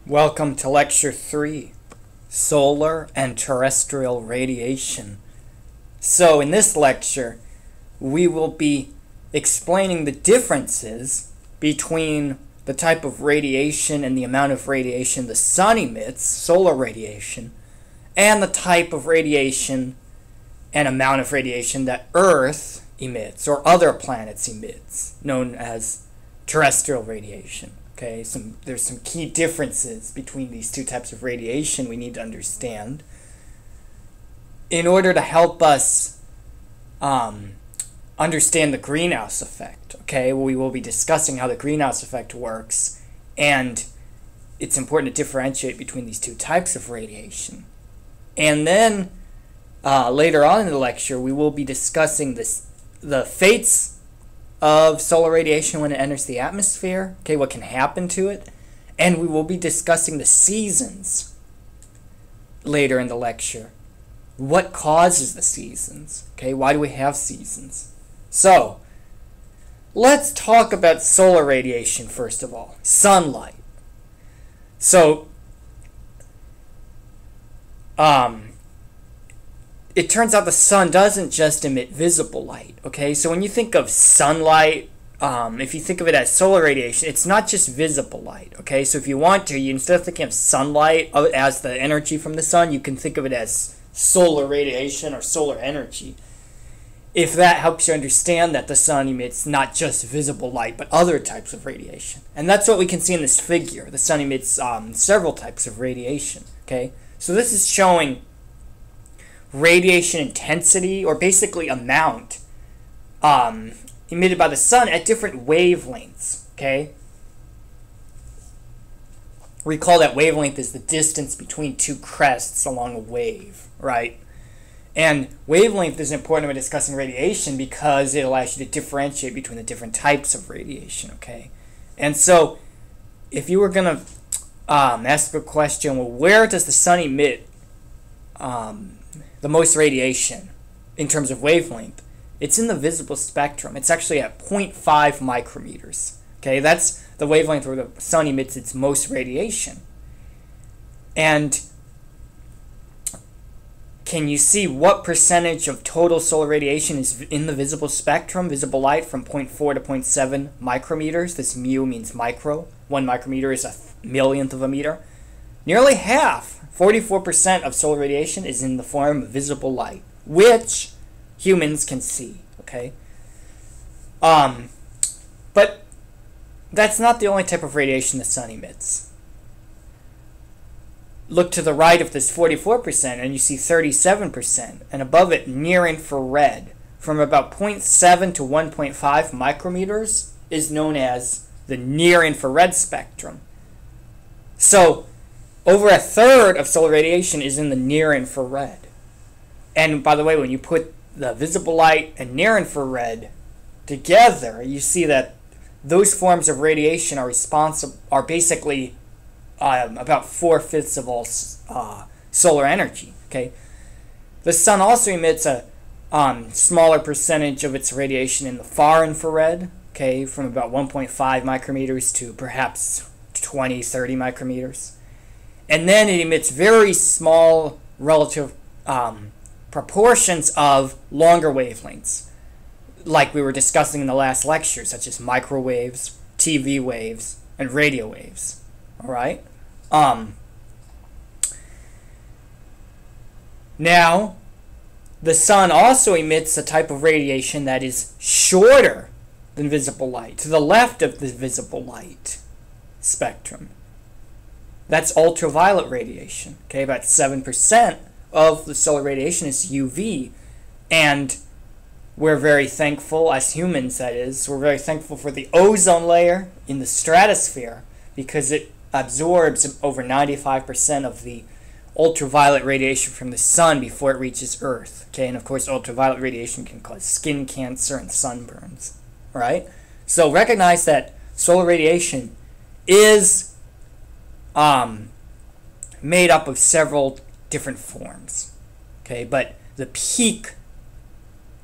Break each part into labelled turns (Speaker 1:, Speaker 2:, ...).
Speaker 1: Welcome to Lecture 3, Solar and Terrestrial Radiation. So in this lecture, we will be explaining the differences between the type of radiation and the amount of radiation the sun emits, solar radiation, and the type of radiation and amount of radiation that Earth emits or other planets emits, known as terrestrial radiation. Okay, there's some key differences between these two types of radiation we need to understand in order to help us understand the greenhouse effect. Okay, we will be discussing how the greenhouse effect works, and it's important to differentiate between these two types of radiation. And then later on in the lecture, we will be discussing the fates of solar radiation when it enters the atmosphere, okay, what can happen to it, and we will be discussing the seasons later in the lecture. What causes the seasons? Okay, why do we have seasons? So, let's talk about solar radiation first of all, sunlight. So, it turns out the sun doesn't just emit visible light, okay? So when you think of sunlight, if you think of it as solar radiation, it's not just visible light, okay? So if you want to, instead of thinking of sunlight as the energy from the sun, you can think of it as solar radiation or solar energy. If that helps you understand that the sun emits not just visible light, but other types of radiation. And that's what we can see in this figure. The sun emits several types of radiation, okay? So this is showing radiation intensity, or basically amount, emitted by the sun at different wavelengths, okay? Recall that wavelength is the distance between two crests along a wave, right? And wavelength is important when discussing radiation because it allows you to differentiate between the different types of radiation, okay? And so, if you were going to ask a question, well, where does the sun emit the most radiation in terms of wavelength? It's in the visible spectrum. It's actually at 0.5 micrometers. Okay, that's the wavelength where the sun emits its most radiation. And can you see what percentage of total solar radiation is in the visible spectrum, visible light, from 0.4 to 0.7 micrometers? This mu means micro. 1 micrometer is a millionth of a meter. Nearly half, 44% of solar radiation is in the form of visible light, which humans can see, okay? But that's not the only type of radiation the sun emits. Look to the right of this 44% and you see 37%, and above it near infrared from about 0.7 to 1.5 micrometers is known as the near infrared spectrum. So, over a third of solar radiation is in the near infrared. And by the way, when you put the visible light and near infrared together, you see that those forms of radiation are basically about 4/5 of all solar energy. Okay, the sun also emits a smaller percentage of its radiation in the far infrared. Okay, from about 1.5 micrometers to perhaps 20, 30 micrometers. And then it emits very small relative proportions of longer wavelengths, like we were discussing in the last lecture, such as microwaves, TV waves, and radio waves. All right? Now, the sun also emits a type of radiation that is shorter than visible light, to the left of the visible light spectrum. That's ultraviolet radiation. Okay, about 7% of the solar radiation is UV, and we're very thankful, as humans that is, we're very thankful for the ozone layer in the stratosphere because it absorbs over 95% of the ultraviolet radiation from the sun before it reaches Earth. Okay, and of course ultraviolet radiation can cause skin cancer and sunburns. Right? So recognize that solar radiation is made up of several different forms, okay? But the peak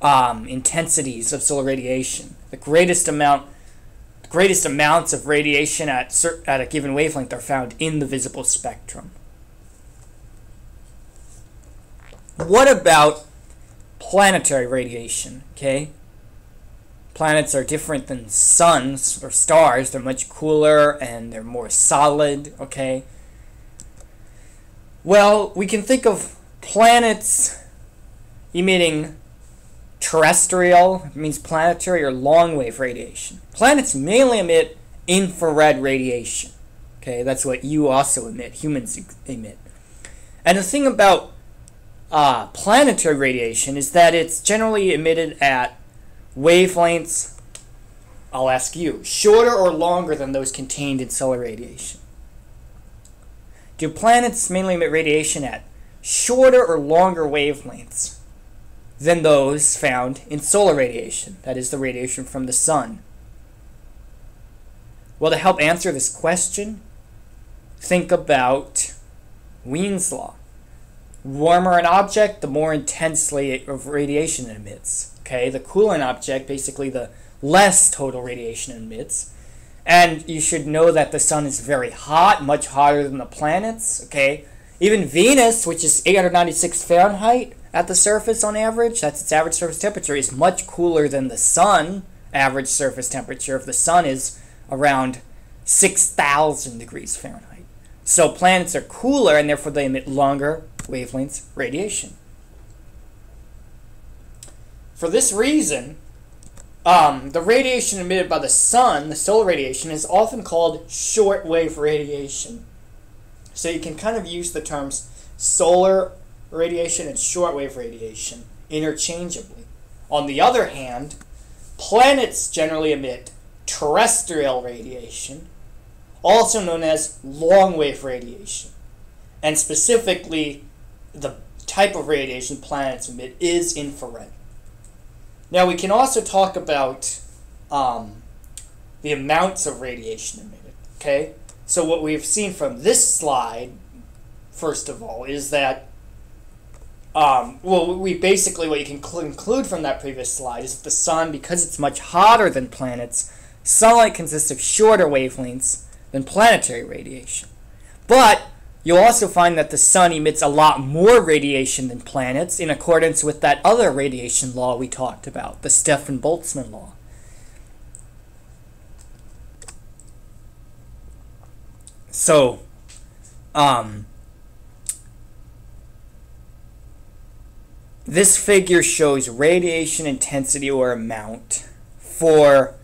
Speaker 1: intensities of solar radiation, the greatest amount greatest amounts of radiation at a given wavelength are found in the visible spectrum. What about planetary radiation? Okay, planets are different than suns or stars. They're much cooler and they're more solid. Okay, well, we can think of planets emitting terrestrial, it means planetary or long wave radiation. Planets mainly emit infrared radiation. Okay, that's what you also emit, humans emit. And the thing about planetary radiation is that it's generally emitted at wavelengths, I'll ask you, shorter or longer than those contained in solar radiation? Do planets mainly emit radiation at shorter or longer wavelengths than those found in solar radiation, that is the radiation from the sun? Well, to help answer this question, think about Wien's law. Warmer an object, the more intensely of radiation it emits. Okay, the cooler an object, basically the less total radiation it emits. And you should know that the sun is very hot, much hotter than the planets. Okay, even Venus, which is 896 Fahrenheit, at the surface on average, that's its average surface temperature, is much cooler than the sun. Average surface temperature of the sun is around 6,000 degrees Fahrenheit. So planets are cooler and therefore they emit longer wavelengths radiation. For this reason, the radiation emitted by the sun, the solar radiation, is often called shortwave radiation. So you can kind of use the terms solar radiation and shortwave radiation interchangeably. On the other hand, planets generally emit terrestrial radiation, also known as long-wave radiation. And specifically, the type of radiation planets emit is infrared. Now, we can also talk about the amounts of radiation emitted. Okay? So what we've seen from this slide, first of all, is that what you can conclude from that previous slide is that the sun, because it's much hotter than planets, sunlight consists of shorter wavelengths than planetary radiation. But you'll also find that the sun emits a lot more radiation than planets in accordance with that other radiation law we talked about, the Stefan-Boltzmann law. So, this figure shows radiation intensity or amount for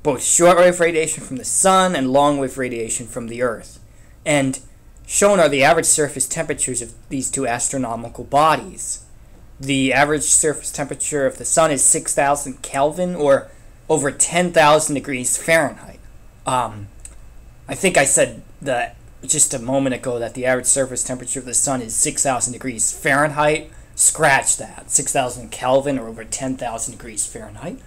Speaker 1: both shortwave radiation from the sun and longwave radiation from the Earth. And shown are the average surface temperatures of these two astronomical bodies. The average surface temperature of the sun is 6,000 Kelvin, or over 10,000 degrees Fahrenheit. I think I said that just a moment ago that the average surface temperature of the sun is 6,000 degrees Fahrenheit. Scratch that. 6,000 Kelvin, or over 10,000 degrees Fahrenheit.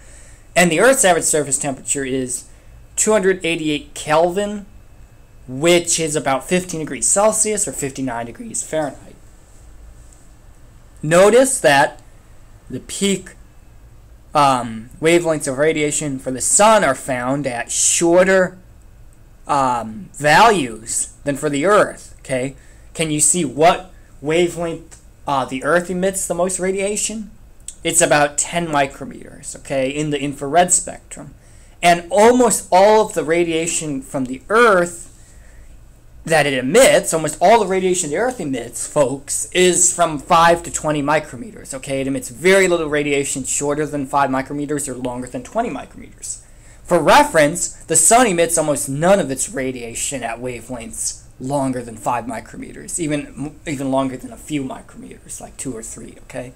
Speaker 1: And the Earth's average surface temperature is 288 Kelvin, which is about 15 degrees Celsius, or 59 degrees Fahrenheit. Notice that the peak wavelengths of radiation for the sun are found at shorter values than for the Earth. Okay, can you see what wavelength the Earth emits the most radiation? It's about 10 micrometers, okay, in the infrared spectrum. And almost all of the radiation from the Earth that it emits, almost all the radiation the Earth emits, folks, is from 5 to 20 micrometers, okay? It emits very little radiation shorter than 5 micrometers or longer than 20 micrometers. For reference, the sun emits almost none of its radiation at wavelengths longer than 5 micrometers, even longer than a few micrometers, like 2 or 3, okay?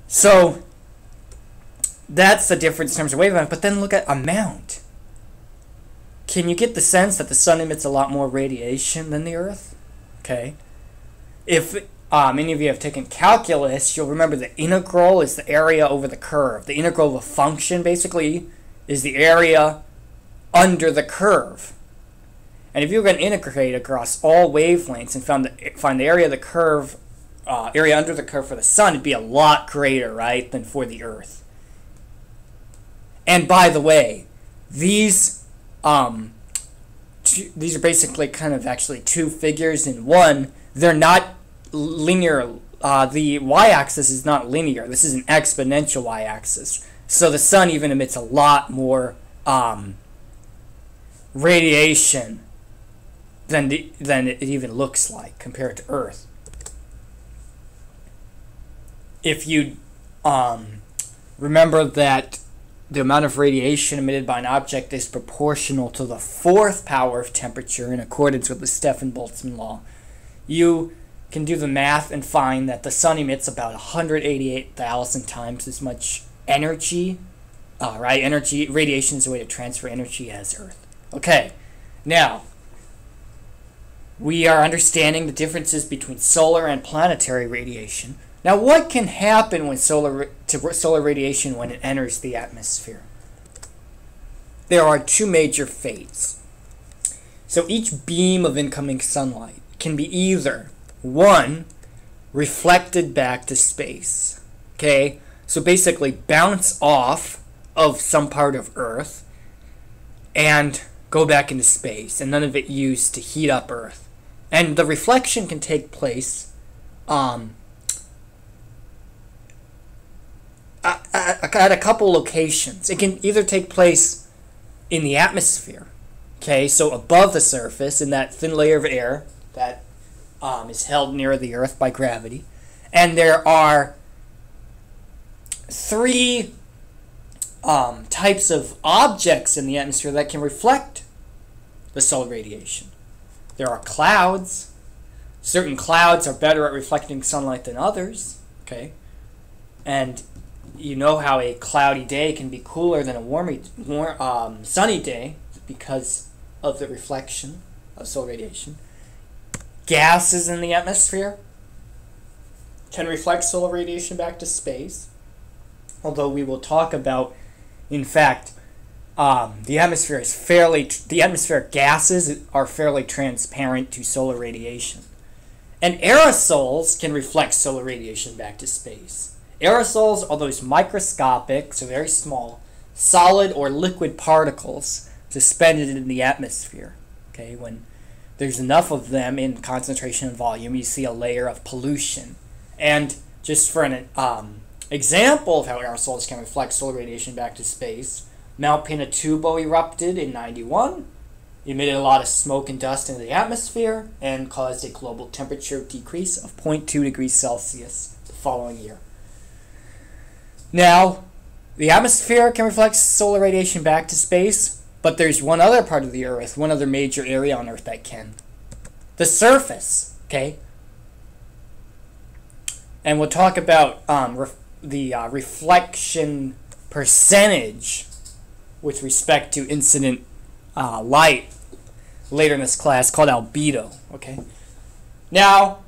Speaker 1: So that's the difference in terms of wavelength, but then look at amount. Can you get the sense that the sun emits a lot more radiation than the Earth? Okay. If any of you have taken calculus, you'll remember the integral is the area over the curve. The integral of a function, basically, is the area under the curve. And if you were going to integrate across all wavelengths and find the area of the curve, area under the curve for the sun, it'd be a lot greater, right, than for the Earth. And by the way, these are basically kind of actually two figures in one. They're not linear. The y-axis is not linear. This is an exponential y-axis. So the sun even emits a lot more radiation than it even looks like compared to Earth. If you remember that the amount of radiation emitted by an object is proportional to the fourth power of temperature in accordance with the Stefan-Boltzmann law, you can do the math and find that the sun emits about 188,000 times as much energy. Radiation is a way to transfer energy as Earth. Okay, now we are understanding the differences between solar and planetary radiation. Now, what can happen when solar radiation when it enters the atmosphere? There are two major fates. So each beam of incoming sunlight can be either, one, reflected back to space. Okay? So basically bounce off of some part of Earth and go back into space, and none of it used to heat up Earth. And the reflection can take place at a couple locations. It can either take place in the atmosphere, okay, so above the surface in that thin layer of air that is held near the Earth by gravity. And there are three types of objects in the atmosphere that can reflect the solar radiation. There are clouds. Certain clouds are better at reflecting sunlight than others, okay? And you know how a cloudy day can be cooler than a warm, sunny day because of the reflection of solar radiation. Gases in the atmosphere can reflect solar radiation back to space, although we will talk about, in fact, the atmospheric gases are fairly transparent to solar radiation. And aerosols can reflect solar radiation back to space. Aerosols are those microscopic, so very small, solid or liquid particles suspended in the atmosphere. Okay, when there's enough of them in concentration and volume, you see a layer of pollution. And just for an example of how aerosols can reflect solar radiation back to space, Mount Pinatubo erupted in '91, emitted a lot of smoke and dust into the atmosphere, and caused a global temperature decrease of 0.2 degrees Celsius the following year. Now, the atmosphere can reflect solar radiation back to space, but there's one other part of the Earth, one other major area on Earth that can. The surface, okay? And we'll talk about the reflection percentage with respect to incident light later in this class, called albedo, okay? Now,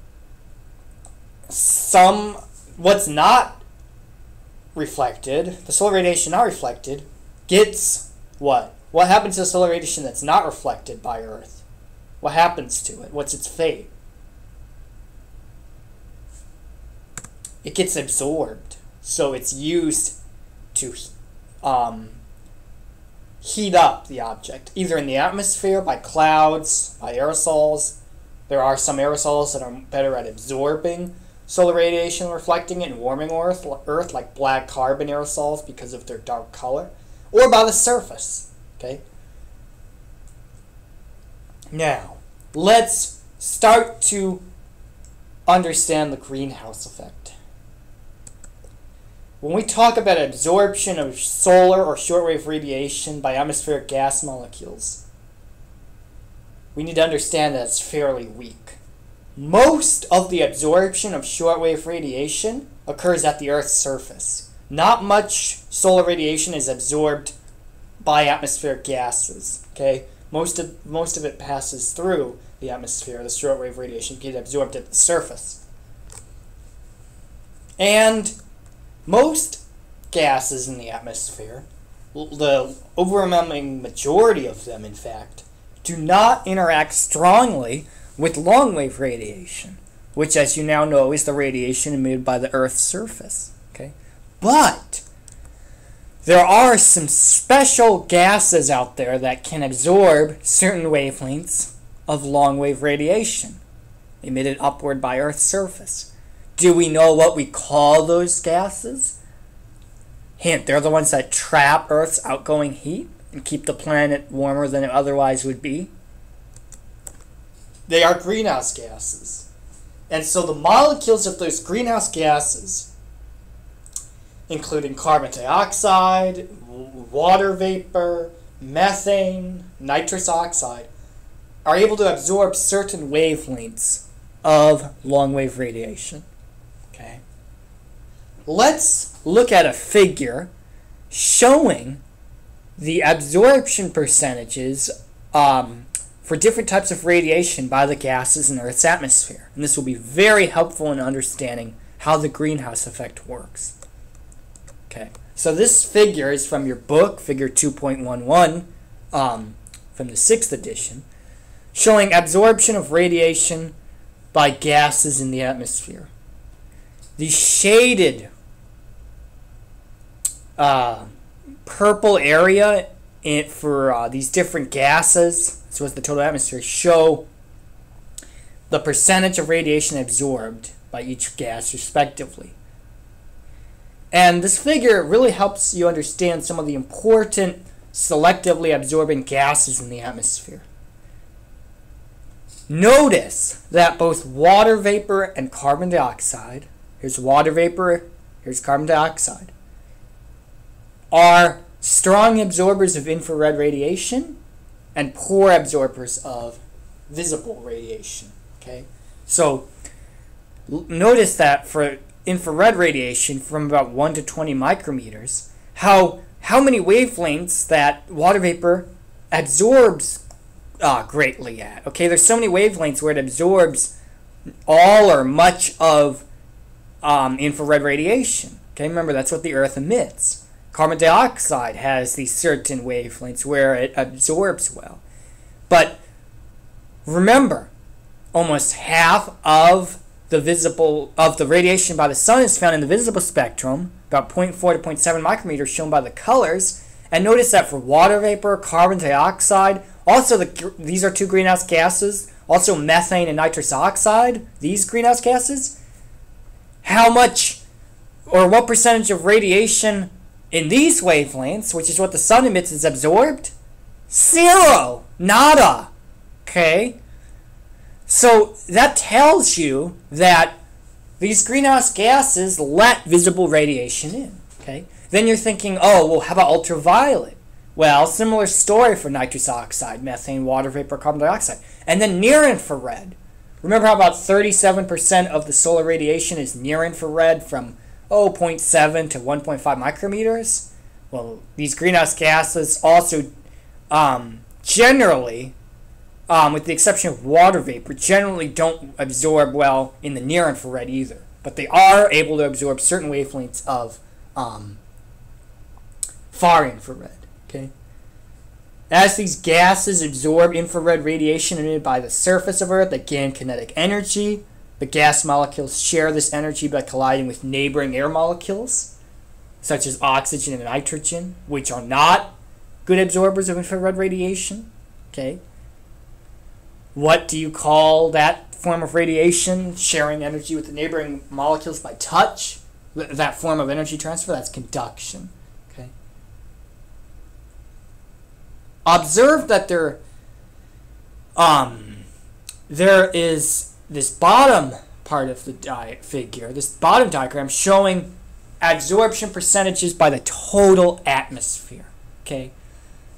Speaker 1: what's not reflected, the solar radiation not reflected, gets what? What happens to the solar radiation that's not reflected by Earth? What happens to it? What's its fate? It gets absorbed. So it's used to heat up the object, either in the atmosphere, by clouds, by aerosols. There are some aerosols that are better at absorbing solar radiation, reflecting it, and warming Earth, like black carbon aerosols because of their dark color, or by the surface. Okay. Now, let's start to understand the greenhouse effect. When we talk about absorption of solar or shortwave radiation by atmospheric gas molecules, we need to understand that it's fairly weak. Most of the absorption of shortwave radiation occurs at the Earth's surface. Not much solar radiation is absorbed by atmospheric gases. Okay, most of it passes through the atmosphere. The shortwave radiation gets absorbed at the surface, and most gases in the atmosphere, the overwhelming majority of them, in fact, do not interact strongly with long-wave radiation, which, as you now know, is the radiation emitted by the Earth's surface. Okay, but there are some special gases out there that can absorb certain wavelengths of long-wave radiation emitted upward by Earth's surface. Do we know what we call those gases? Hint, they're the ones that trap Earth's outgoing heat and keep the planet warmer than it otherwise would be. They are greenhouse gases. And so the molecules of those greenhouse gases, including carbon dioxide, water vapor, methane, nitrous oxide, are able to absorb certain wavelengths of long-wave radiation. Okay. Let's look at a figure showing the absorption percentages for different types of radiation by the gases in Earth's atmosphere. And this will be very helpful in understanding how the greenhouse effect works. Okay, so this figure is from your book, figure 2.11, from the 6th edition, showing absorption of radiation by gases in the atmosphere. The shaded purple area for these different gases, so as the total atmosphere, show the percentage of radiation absorbed by each gas respectively. And this figure really helps you understand some of the important selectively absorbing gases in the atmosphere. Notice that both water vapor and carbon dioxide, here's water vapor, here's carbon dioxide, are strong absorbers of infrared radiation and poor absorbers of visible radiation. Okay, so notice that for infrared radiation from about 1 to 20 micrometers, how many wavelengths that water vapor absorbs greatly at. Okay, there's so many wavelengths where it absorbs all or much of infrared radiation. Okay, remember that's what the Earth emits. Carbon dioxide has these certain wavelengths where it absorbs well. But remember, almost half of the radiation by the sun is found in the visible spectrum, about 0.4 to 0.7 micrometers shown by the colors. And notice that for water vapor, carbon dioxide, also these are two greenhouse gases, also methane and nitrous oxide, these greenhouse gases, how much or what percentage of radiation in these wavelengths, which is what the sun emits, is absorbed? Zero! Nada! Okay? So that tells you that these greenhouse gases let visible radiation in. Okay? Then you're thinking, oh, well, how about ultraviolet? Well, similar story for nitrous oxide, methane, water vapor, carbon dioxide. And then near infrared. Remember how about 37% of the solar radiation is near infrared from 0.7 to 1.5 micrometers? Well, these greenhouse gases also generally, with the exception of water vapor, generally don't absorb well in the near infrared either. But they are able to absorb certain wavelengths of far infrared. Okay. As these gases absorb infrared radiation emitted by the surface of Earth, they gain kinetic energy. The gas molecules share this energy by colliding with neighboring air molecules, such as oxygen and nitrogen, which are not good absorbers of infrared radiation. Okay. What do you call that form of radiation? Sharing energy with the neighboring molecules by touch? That form of energy transfer, that's conduction. Okay. Observe that there is this bottom part of the figure, this bottom diagram showing absorption percentages by the total atmosphere. Okay.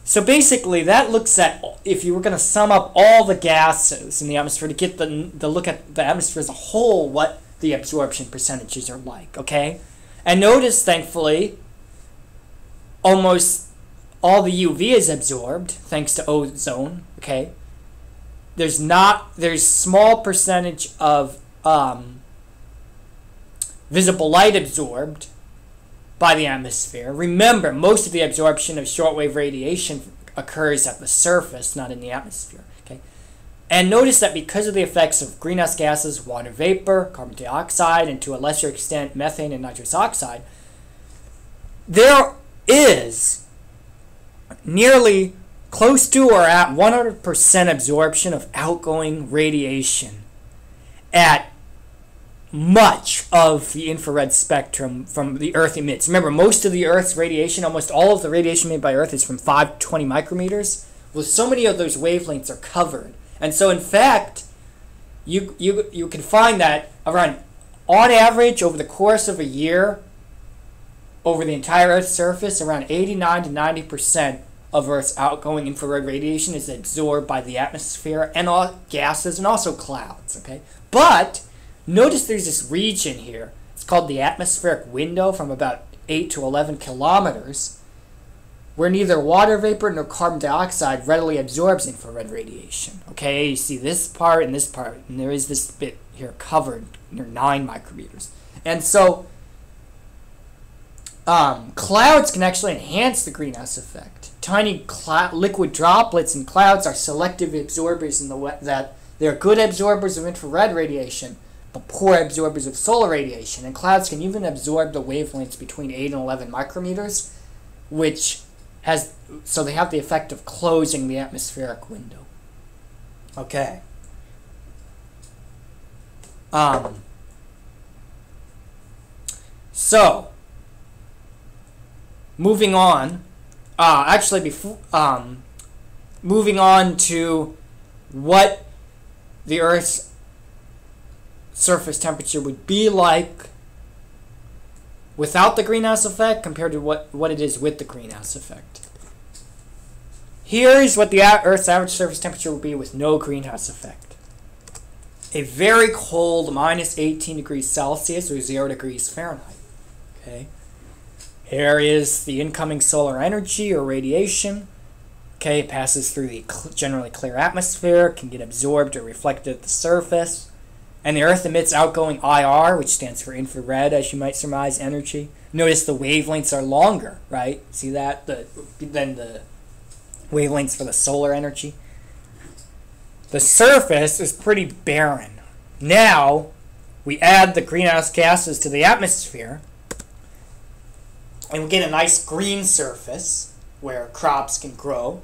Speaker 1: So basically, that looks at, if you were going to sum up all the gases in the atmosphere to get the look at the atmosphere as a whole, what the absorption percentages are like, okay? And notice, thankfully, almost all the UV is absorbed, thanks to ozone, okay? There's small percentage of visible light absorbed by the atmosphere. Remember, most of the absorption of shortwave radiation occurs at the surface, not in the atmosphere. Okay? And notice that because of the effects of greenhouse gases, water vapor, carbon dioxide, and to a lesser extent methane and nitrous oxide, there is nearly close to or at 100% absorption of outgoing radiation at much of the infrared spectrum from the Earth emits. Remember, most of the Earth's radiation, almost all of the radiation made by Earth is from 5 to 20 micrometers. Well, so many of those wavelengths are covered. And so, in fact, you can find that around, on average, over the course of a year, over the entire Earth's surface, around 89 to 90% of Earth's outgoing infrared radiation is absorbed by the atmosphere and all gases and also clouds. Okay, but notice there's this region here. It's called the atmospheric window, from about 8 to 11 kilometers, where neither water vapor nor carbon dioxide readily absorbs infrared radiation. Okay, you see this part and this part, and there is this bit here covered near 9 micrometers. And so clouds can actually enhance the greenhouse effect. Tiny liquid droplets in clouds are selective absorbers in that they're good absorbers of infrared radiation, but poor absorbers of solar radiation. And clouds can even absorb the wavelengths between 8 and 11 micrometers, so they have the effect of closing the atmospheric window. Okay. So, moving on. Moving on to what the Earth's surface temperature would be like without the greenhouse effect compared to what it is with the greenhouse effect. Here is what the Earth's average surface temperature would be with no greenhouse effect. A very cold minus 18 degrees Celsius or 0 degrees Fahrenheit. Okay. Here is the incoming solar energy or radiation. Okay, it passes through the generally clear atmosphere, can get absorbed or reflected at the surface. And the Earth emits outgoing IR, which stands for infrared, as you might surmise, energy. Notice the wavelengths are longer, right? See that? Than the wavelengths for the solar energy. The surface is pretty barren. Now, we add the greenhouse gases to the atmosphere, and we get a nice green surface where crops can grow.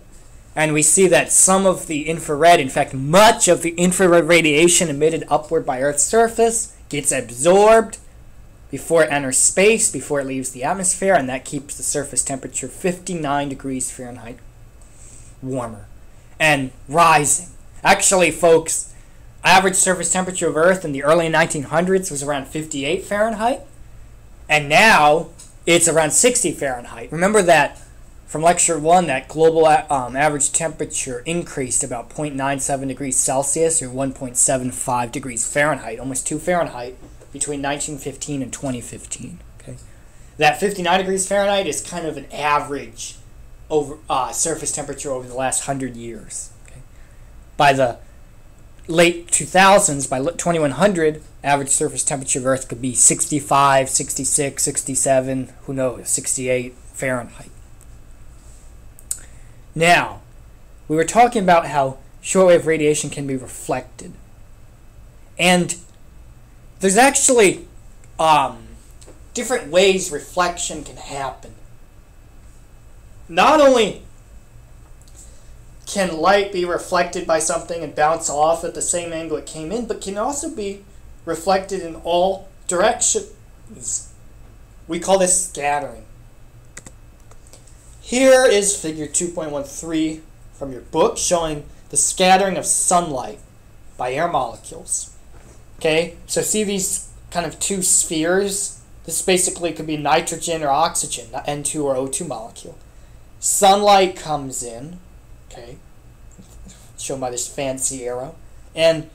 Speaker 1: And we see that some of the infrared, in fact, much of the infrared radiation emitted upward by Earth's surface gets absorbed before it enters space, before it leaves the atmosphere, and that keeps the surface temperature 59 degrees Fahrenheit warmer and rising. Actually, folks, average surface temperature of Earth in the early 1900s was around 58 Fahrenheit, and now it's around 60 Fahrenheit. Remember that from Lecture 1, that global average temperature increased about 0.97 degrees Celsius or 1.75 degrees Fahrenheit, almost 2 Fahrenheit, between 1915 and 2015. Okay, that 59 degrees Fahrenheit is kind of an average over surface temperature over the last 100 years. Okay, by the late 2000s, by 2100, average surface temperature of Earth could be 65, 66, 67, who knows, 68 Fahrenheit. Now, we were talking about how shortwave radiation can be reflected. And there's actually different ways reflection can happen. Not only can light be reflected by something and bounce off at the same angle it came in, but can also be reflected in all directions. We call this scattering. Here is figure 2.13 from your book showing the scattering of sunlight by air molecules. Okay, so see these kind of two spheres? This basically could be nitrogen or oxygen, N2 or O2 molecule. Sunlight comes in, okay, shown by this fancy arrow, and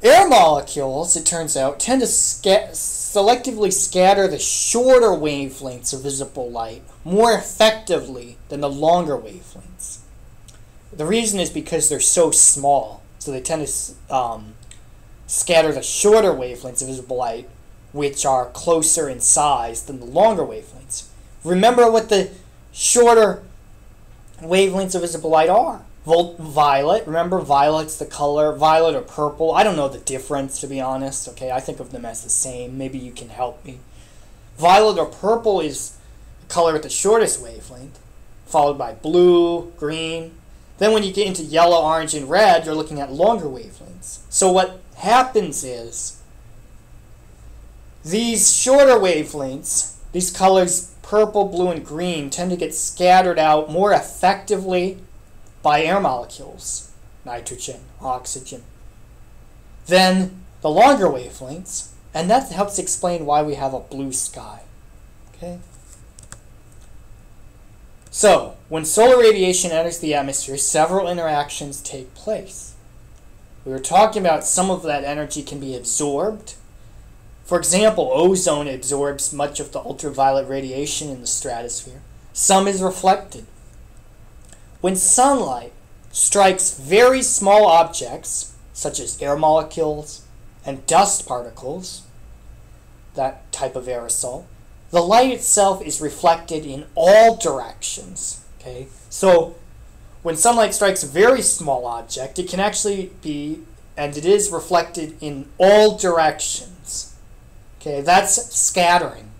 Speaker 1: air molecules, it turns out, tend to selectively scatter the shorter wavelengths of visible light more effectively than the longer wavelengths. The reason is because they're so small, so they tend to scatter the shorter wavelengths of visible light, which are closer in size than the longer wavelengths. Remember what the shorter wavelengths of visible light are. Violet, remember violet's the color, violet or purple. I don't know the difference, to be honest. Okay, I think of them as the same. Maybe you can help me. Violet or purple is color with the shortest wavelength, followed by blue, green. Then when you get into yellow, orange, and red, you're looking at longer wavelengths. So what happens is these shorter wavelengths, these colors purple, blue, and green, tend to get scattered out more effectively by air molecules, nitrogen, oxygen, than the longer wavelengths, and that helps explain why we have a blue sky. Okay? So, when solar radiation enters the atmosphere, several interactions take place. We were talking about some of that energy can be absorbed. For example, ozone absorbs much of the ultraviolet radiation in the stratosphere. Some is reflected. When sunlight strikes very small objects, such as air molecules and dust particles, that type of aerosol, the light itself is reflected in all directions. Okay? So when sunlight strikes a very small object, it can actually be, and it is reflected in all directions. Okay, that's scattering.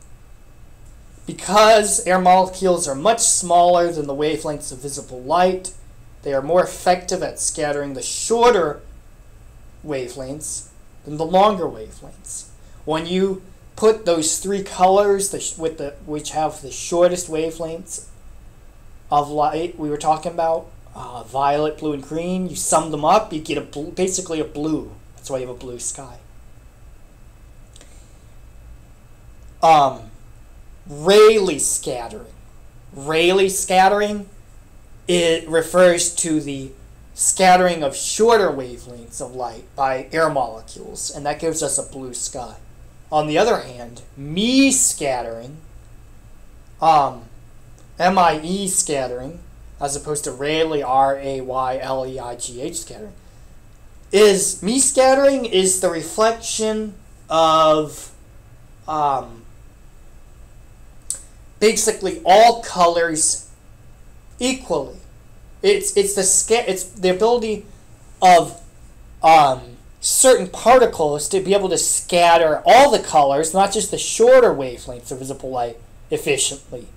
Speaker 1: Because air molecules are much smaller than the wavelengths of visible light, they are more effective at scattering the shorter wavelengths than the longer wavelengths. When you put those three colors which have the shortest wavelengths of light we were talking about, violet, blue, and green, you sum them up, you get basically a blue. That's why you have a blue sky. Rayleigh scattering. Rayleigh scattering, it refers to the scattering of shorter wavelengths of light by air molecules, and that gives us a blue sky. On the other hand, MIE scattering, M-I-E scattering, as opposed to Rayleigh, R-A-Y-L-E-I-G-H scattering, MIE scattering is the reflection of basically all colors equally. It's the ability of certain particles to be able to scatter all the colors, not just the shorter wavelengths of visible light, efficiently.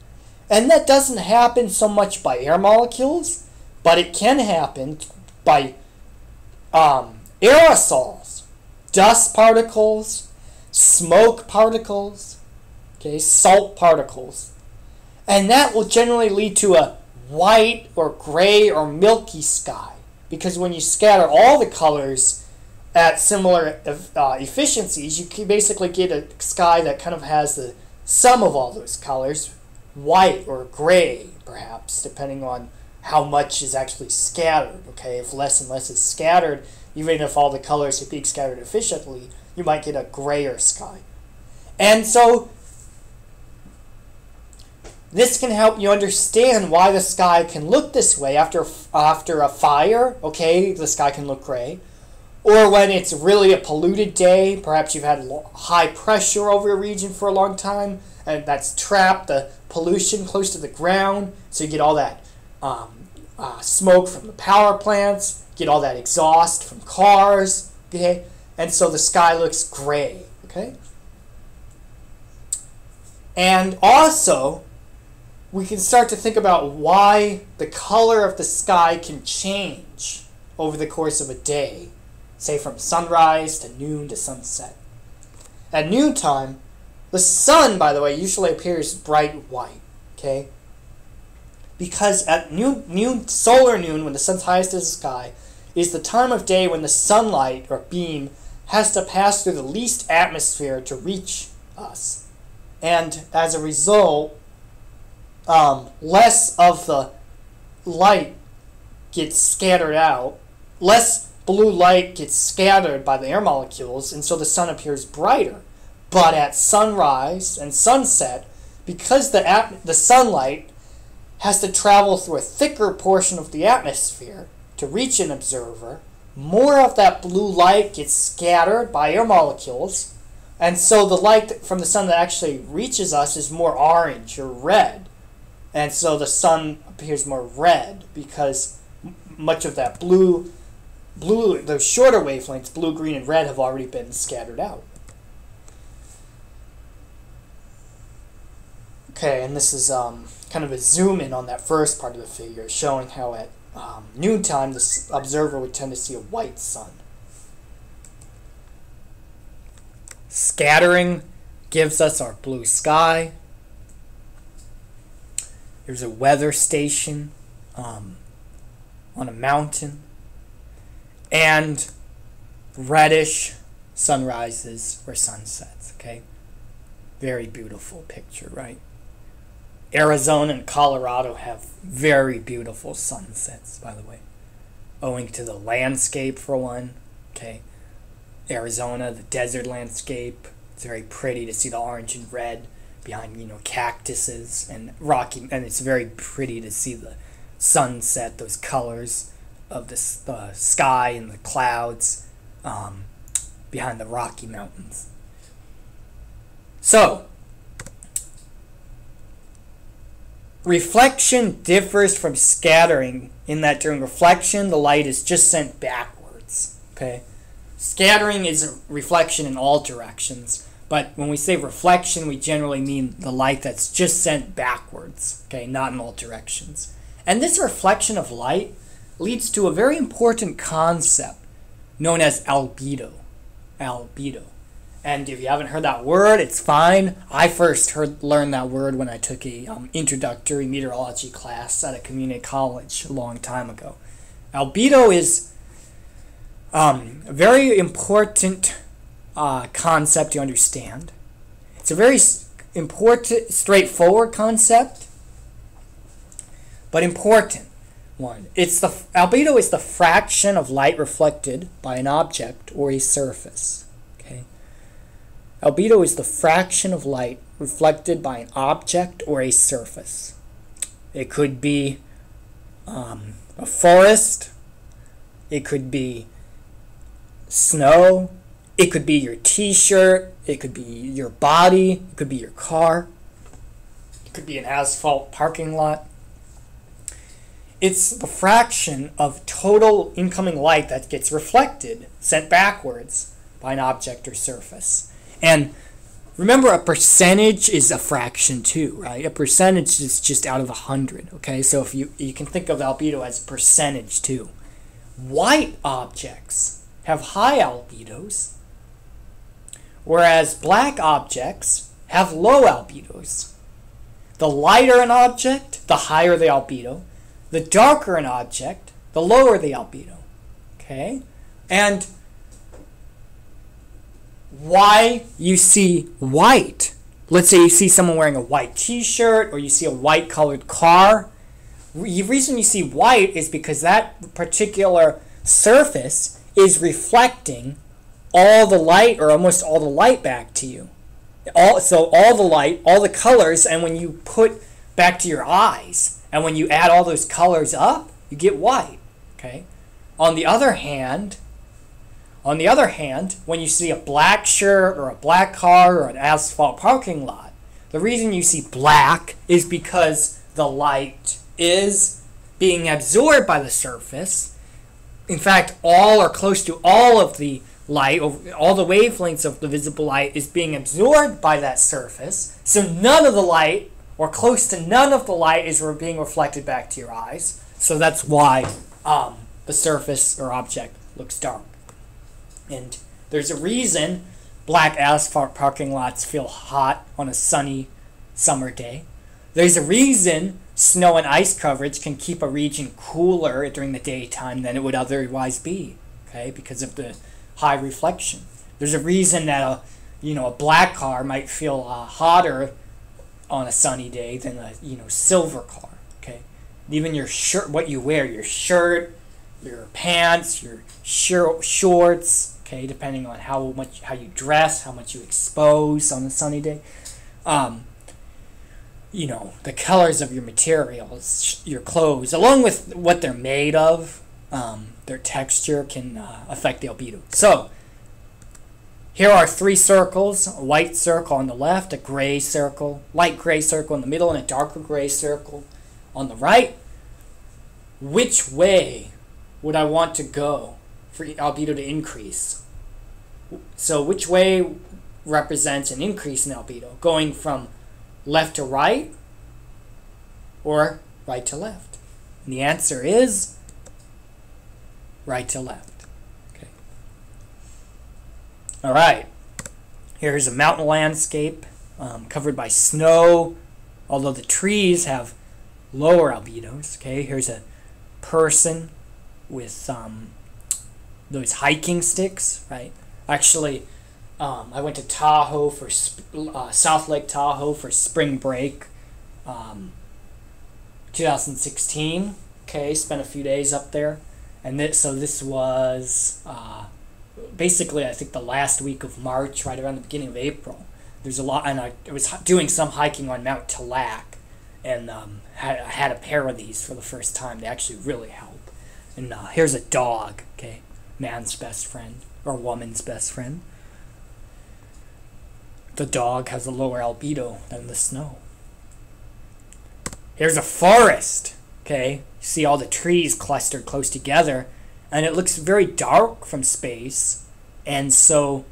Speaker 1: And that doesn't happen so much by air molecules, but it can happen by aerosols, dust particles, smoke particles, okay, salt particles. And that will generally lead to a white or gray or milky sky, because when you scatter all the colors at similar efficiencies, you can basically get a sky that kind of has the sum of all those colors, white or gray, perhaps, depending on how much is actually scattered. Okay, if less and less is scattered, even if all the colors are being scattered efficiently, you might get a grayer sky. And so this can help you understand why the sky can look this way after a fire. Okay, the sky can look gray. Or when it's really a polluted day, perhaps you've had high pressure over a region for a long time, and that's trapped the pollution close to the ground, so you get all that smoke from the power plants, get all that exhaust from cars, okay? And so the sky looks gray, okay? And also, we can start to think about why the color of the sky can change over the course of a day, say from sunrise to noon to sunset. At noontime, the sun, by the way, usually appears bright white, okay? Because at noon, solar noon, when the sun's highest in the sky, is the time of day when the sunlight or beam has to pass through the least atmosphere to reach us. And as a result, less of the light gets scattered out, less blue light gets scattered by the air molecules, and so the sun appears brighter. But at sunrise and sunset, because the sunlight has to travel through a thicker portion of the atmosphere to reach an observer, more of that blue light gets scattered by air molecules, and so the light from the sun that actually reaches us is more orange or red. And so the sun appears more red because much of that blue, those shorter wavelengths, blue, green, and red, have already been scattered out. Okay, and this is kind of a zoom in on that first part of the figure, showing how at noontime the observer would tend to see a white sun. Scattering gives us our blue sky. There's a weather station on a mountain. And reddish sunrises or sunsets, okay? Very beautiful picture, right? Arizona and Colorado have very beautiful sunsets, by the way, owing to the landscape, for one, okay? Arizona, the desert landscape, it's very pretty to see the orange and red behind, cactuses and rocky, and it's very pretty to see the sunset, those colors of the sky and the clouds behind the Rocky Mountains. So, reflection differs from scattering in that during reflection, the light is just sent backwards. Okay? Scattering is a reflection in all directions, but when we say reflection, we generally mean the light that's just sent backwards, okay, not in all directions. And this reflection of light leads to a very important concept known as albedo. Albedo. And if you haven't heard that word, it's fine. I first learned that word when I took a introductory meteorology class at a community college a long time ago. Albedo is a very important concept to understand. It's a very important, straightforward concept, but important one. Albedo is the fraction of light reflected by an object or a surface. Okay. Albedo is the fraction of light reflected by an object or a surface. It could be a forest. It could be snow. It could be your t-shirt. It could be your body. It could be your car. It could be an asphalt parking lot. It's the fraction of total incoming light that gets reflected, sent backwards by an object or surface. And remember, a percentage is a fraction too, right? A percentage is just out of 100, okay? So if you can think of albedo as a percentage too. White objects have high albedos, whereas black objects have low albedos. The lighter an object, the higher the albedo. The darker an object, the lower the albedo. Okay? And why you see white. Let's say you see someone wearing a white t-shirt or you see a white colored car. The reason you see white is because that particular surface is reflecting all the light or almost all the light back to you. So all the light, all the colors, and when you put back to your eyes, and when you add all those colors up, you get white. Okay? On the other hand, when you see a black shirt or a black car or an asphalt parking lot, the reason you see black is because the light is being absorbed by the surface. In fact, all or close to all of the light, all the wavelengths of the visible light is being absorbed by that surface. So none of the light, or close to none of the light, is being reflected back to your eyes. So that's why the surface or object looks dark. And there's a reason black asphalt parking lots feel hot on a sunny summer day. There's a reason snow and ice coverage can keep a region cooler during the daytime than it would otherwise be, okay, because of the high reflection. There's a reason that a black car might feel hotter on a sunny day than a silver car. Okay, even your shirt, what you wear, your shirt, your pants, your shorts. Okay, depending on how you dress, how much you expose on a sunny day. The colors of your materials, your clothes, along with what they're made of, their texture can affect the albedo. So, here are three circles: a white circle on the left, a gray circle, light gray circle in the middle, and a darker gray circle on the right. Which way would I want to go for albedo to increase? So which way represents an increase in albedo? Going from left to right or right to left? And the answer is right to left. Okay. All right. Here's a mountain landscape covered by snow, although the trees have lower albedos. Okay. Here's a person with those hiking sticks, right? Actually, I went to Tahoe for South Lake Tahoe for spring break, 2016. Okay, spent a few days up there, and this was basically, I think, the last week of March, right around the beginning of April. There's a lot, and I was doing some hiking on Mount Talac, and I had a pair of these for the first time. They actually really help. And here's a dog. Okay, man's best friend or woman's best friend. The dog has a lower albedo than the snow. Here's a forest. Okay, you see all the trees clustered close together, and it looks very dark from space, and so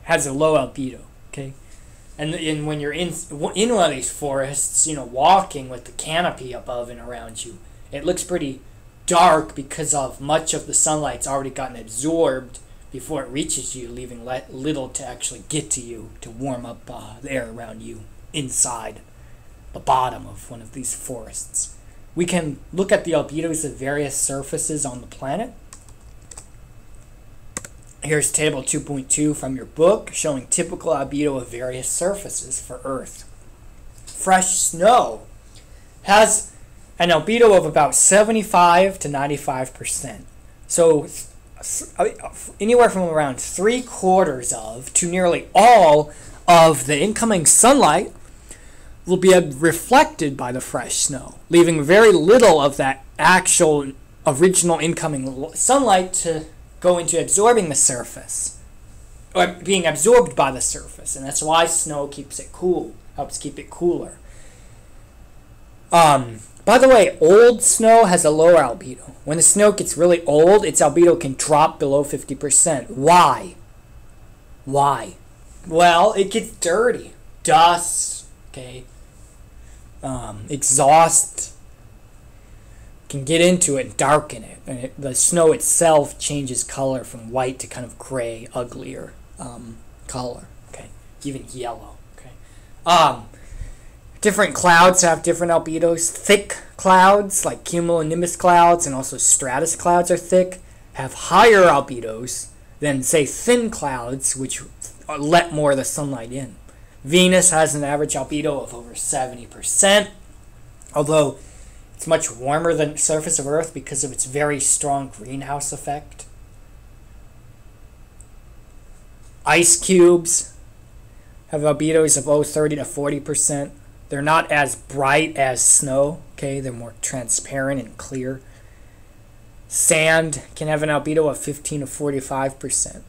Speaker 1: has a low albedo. Okay, and when you're in one of these forests, walking with the canopy above and around you, it looks pretty dark because of much of the sunlight's already gotten absorbed before it reaches you, leaving little to actually get to you to warm up the air around you inside the bottom of one of these forests. We can look at the albedos of various surfaces on the planet. Here's table 2.2 from your book showing typical albedo of various surfaces for Earth. Fresh snow has an albedo of about 75 to 95%. So anywhere from around 3/4 of to nearly all of the incoming sunlight will be reflected by the fresh snow, leaving very little of that actual original incoming sunlight to go into absorbing the surface, or being absorbed by the surface. And that's why snow keeps it cool, helps keep it cooler. By the way, old snow has a lower albedo. When the snow gets really old, its albedo can drop below 50%. Why? Why? Well, it gets dirty. Dust, okay, exhaust can get into it and darken it. And the snow itself changes color from white to kind of gray, uglier color, okay, even yellow, okay. Different clouds have different albedos. Thick clouds, like cumulonimbus clouds and also stratus clouds are thick, have higher albedos than, say, thin clouds, which let more of the sunlight in. Venus has an average albedo of over 70%, although it's much warmer than the surface of Earth because of its very strong greenhouse effect. Ice cubes have albedos of 30 to 40%. They're not as bright as snow, okay? They're more transparent and clear. Sand can have an albedo of 15 to 45%.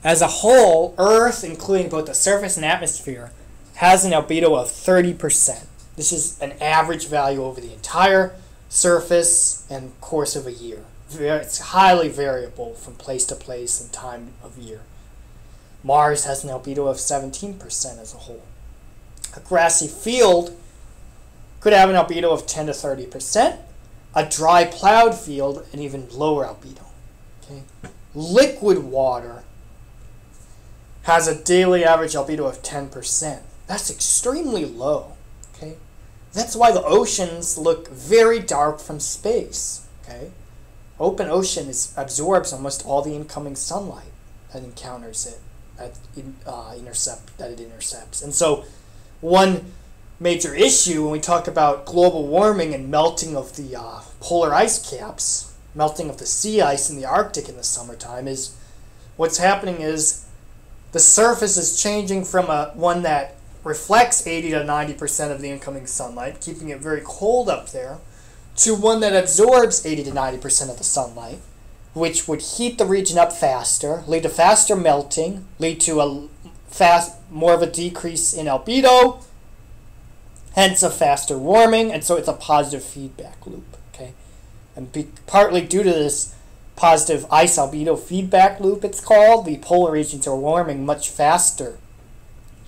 Speaker 1: As a whole, Earth, including both the surface and atmosphere, has an albedo of 30%. This is an average value over the entire surface and course of a year. It's highly variable from place to place and time of year. Mars has an albedo of 17% as a whole. A grassy field could have an albedo of 10 to 30%. A dry plowed field, an even lower albedo. Okay? Liquid water has a daily average albedo of 10%. That's extremely low. Okay? That's why the oceans look very dark from space. Okay? Open ocean absorbs almost all the incoming sunlight that encounters it, that it intercepts. And so one major issue when we talk about global warming and melting of the polar ice caps, melting of the sea ice in the Arctic in the summertime, is what's happening is the surface is changing from one that reflects 80 to 90% of the incoming sunlight, keeping it very cold up there, to one that absorbs 80 to 90% of the sunlight, which would heat the region up faster, lead to faster melting, lead to more of a decrease in albedo, hence a faster warming, and so it's a positive feedback loop. Okay, and partly due to this positive ice albedo feedback loop, it's called, the polar regions are warming much faster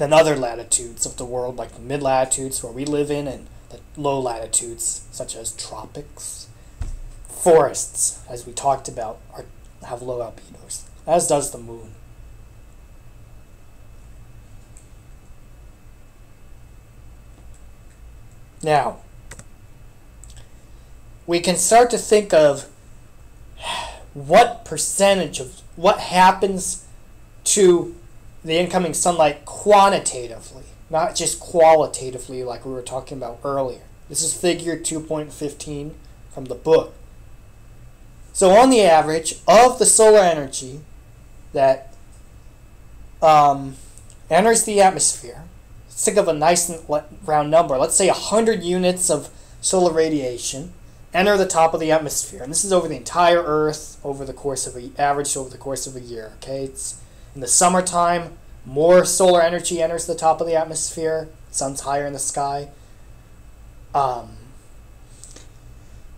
Speaker 1: than other latitudes of the world, like the mid-latitudes where we live in, and the low latitudes, such as tropics. Forests, as we talked about, have low albedos, as does the moon. Now, we can start to think of what percentage of what happens to the incoming sunlight quantitatively, not just qualitatively like we were talking about earlier. This is figure 2.15 from the book. So on the average of the solar energy that enters the atmosphere, let's think of a nice round number. Let's say 100 units of solar radiation enter the top of the atmosphere. And this is over the entire Earth over the course of averaged over the course of a year. Okay, it's in the summertime, more solar energy enters the top of the atmosphere. Sun's higher in the sky.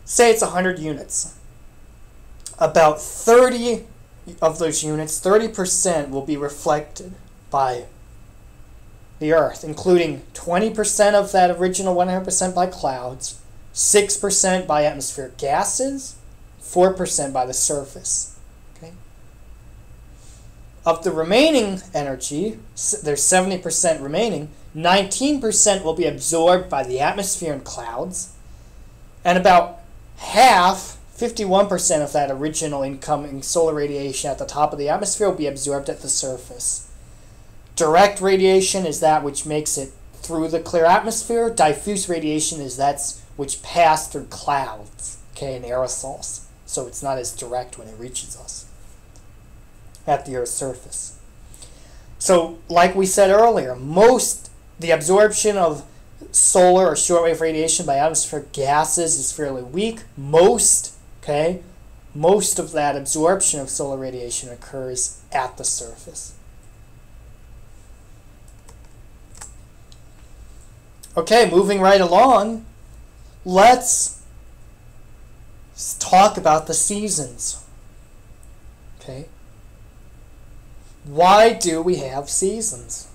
Speaker 1: Say it's 100 units. About 30 of those units, 30% will be reflected by the Earth, including 20% of that original 100% by clouds, 6% by atmospheric gases, 4% by the surface. Okay? Of the remaining energy, there's 70% remaining, 19% will be absorbed by the atmosphere and clouds, and about half, 51% of that original incoming solar radiation at the top of the atmosphere will be absorbed at the surface. Direct radiation is that which makes it through the clear atmosphere. Diffuse radiation is that which pass through clouds, okay, and aerosols. So it's not as direct when it reaches us at the Earth's surface. So, like we said earlier, the absorption of solar or shortwave radiation by atmospheric gases is fairly weak. Most of that absorption of solar radiation occurs at the surface. Okay, moving right along, let's talk about the seasons. Okay? Why do we have seasons?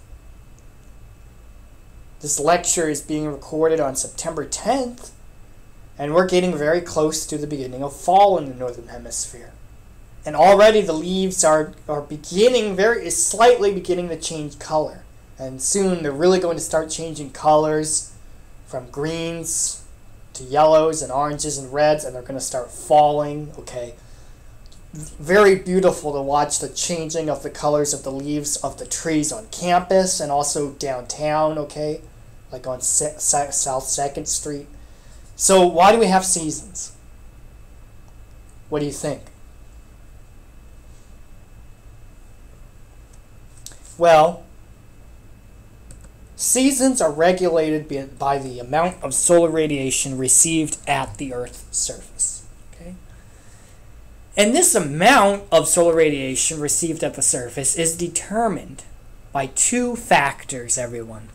Speaker 1: This lecture is being recorded on September 10th, and we're getting very close to the beginning of fall in the Northern Hemisphere. And already the leaves are slightly beginning to change color. And soon they're really going to start changing colors from greens to yellows and oranges and reds, and they're going to start falling. Okay, very beautiful to watch the changing of the colors of the leaves of the trees on campus and also downtown, okay, like on South 2nd Street. So why do we have seasons? What do you think? Well, seasons are regulated by the amount of solar radiation received at the Earth's surface. Okay? And this amount of solar radiation received at the surface is determined by two factors, everyone.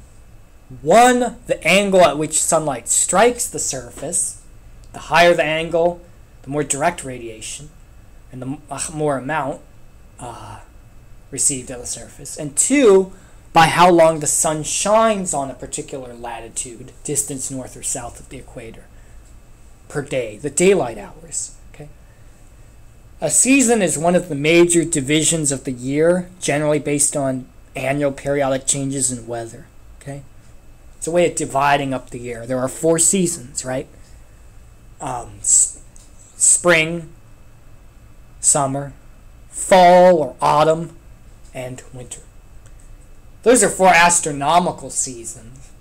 Speaker 1: One, the angle at which sunlight strikes the surface. The higher the angle, the more direct radiation, and the more amount received at the surface. And two, by how long the sun shines on a particular latitude, distance north or south of the equator, per day, the daylight hours. Okay? A season is one of the major divisions of the year, generally based on annual periodic changes in weather. Okay? It's a way of dividing up the year. There are 4 seasons, right? Spring, summer, fall or autumn, and winter. Those are 4 astronomical seasons.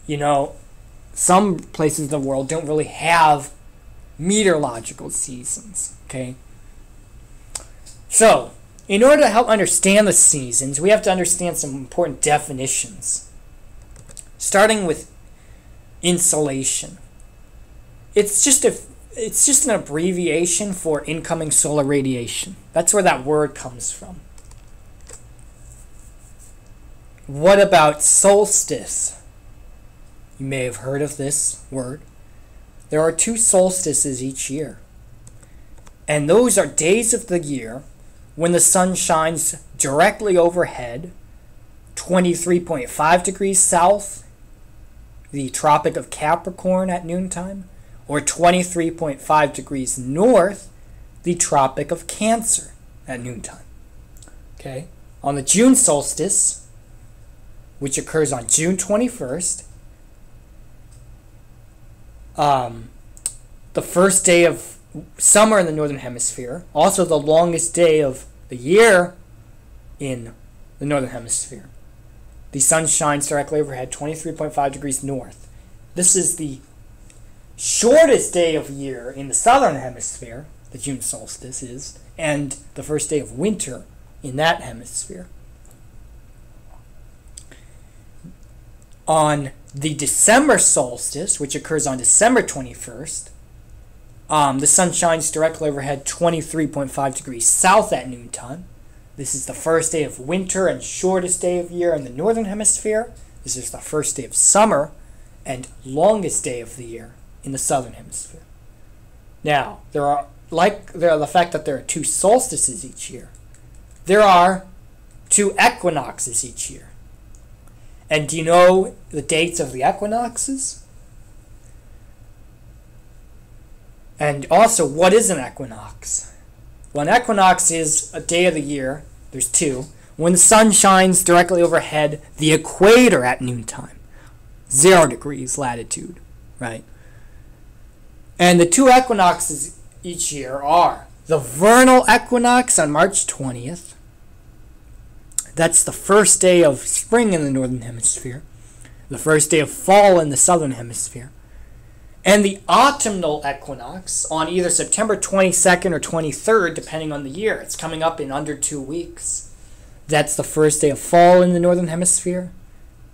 Speaker 1: You know, some places in the world don't really have meteorological seasons, okay? So, in order to help understand the seasons, we have to understand some important definitions. Starting with insolation. It's just an abbreviation for incoming solar radiation. That's where that word comes from. What about solstice? You may have heard of this word. There are 2 solstices each year. And those are days of the year when the sun shines directly overhead, 23.5 degrees south, the Tropic of Capricorn at noontime, or 23.5 degrees north, the Tropic of Cancer at noontime. Okay? On the June solstice, which occurs on June 21st, the first day of summer in the Northern Hemisphere, also the longest day of the year in the Northern Hemisphere. The sun shines directly overhead, 23.5 degrees north. This is the shortest day of year in the Southern Hemisphere, the June solstice is, and the first day of winter in that hemisphere. On the December solstice, which occurs on December 21st, the sun shines directly overhead, 23.5 degrees south at noontime. This is the first day of winter and shortest day of year in the Northern Hemisphere. This is the first day of summer and longest day of the year in the Southern Hemisphere. Now, the fact that there are two solstices each year, there are two equinoxes each year. And do you know the dates of the equinoxes? And also, what is an equinox? Well, an equinox is a day of the year, there's two, when the sun shines directly overhead the equator at noontime, 0 degrees latitude, right? And the two equinoxes each year are the vernal equinox on March 20th. That's the first day of spring in the Northern Hemisphere, the first day of fall in the Southern Hemisphere. And the autumnal equinox on either September 22nd or 23rd, depending on the year. It's coming up in under 2 weeks. That's the first day of fall in the Northern Hemisphere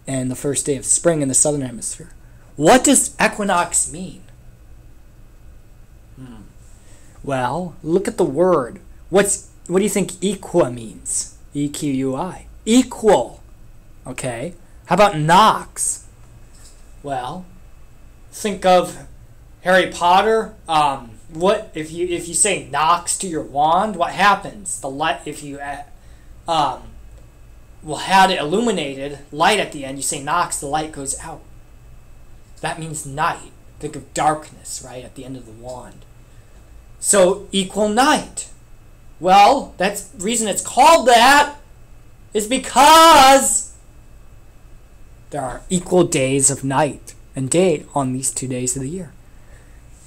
Speaker 1: and the first day of spring in the Southern Hemisphere. What does equinox mean? Well, look at the word. What do you think equa means? E-Q-U-I. Equal. Okay. How about nox? Well, think of Harry Potter. What if you say nox to your wand? What happens? The light. If you had it illuminated, light at the end. You say nox, the light goes out. That means night. Think of darkness, right, at the end of the wand. So equal night. Well, that's the reason it's called that is because there are equal days of night and day on these 2 days of the year.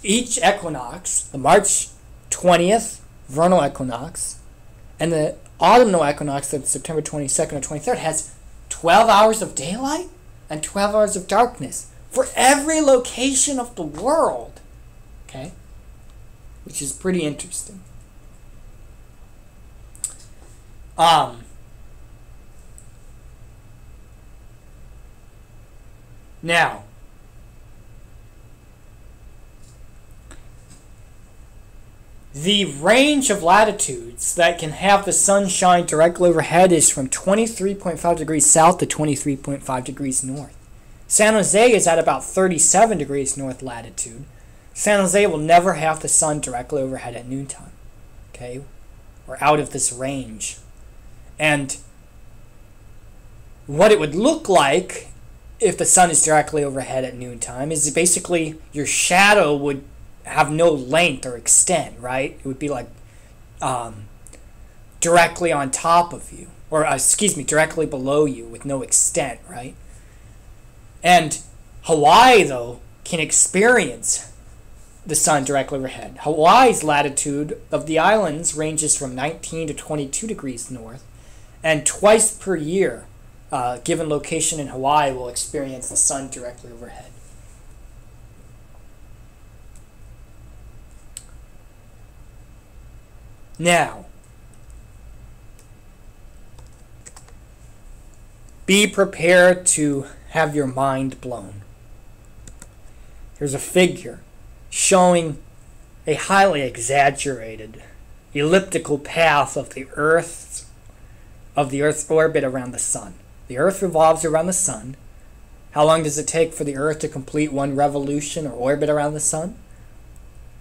Speaker 1: Each equinox, the March 20th vernal equinox and the autumnal equinox, that's September 22nd or 23rd, has 12 hours of daylight and 12 hours of darkness for every location of the world. Okay? Which is pretty interesting. Now, the range of latitudes that can have the sun shine directly overhead is from 23.5 degrees south to 23.5 degrees north. San Jose is at about 37 degrees north latitude. San Jose will never have the sun directly overhead at noontime. Okay? We're out of this range. And what it would look like if the sun is directly overhead at noontime is basically your shadow would have no length or extent, right? It would be like directly on top of you, or directly below you with no extent, right? And Hawaii, though, can experience the sun directly overhead. Hawaii's latitude of the islands ranges from 19 to 22 degrees north, and twice per year, given location in Hawaii will experience the sun directly overhead. Now, be prepared to have your mind blown. Here's a figure showing a highly exaggerated elliptical path of the Earth's orbit around the sun. The Earth revolves around the sun. How long does it take for the Earth to complete one revolution or orbit around the sun?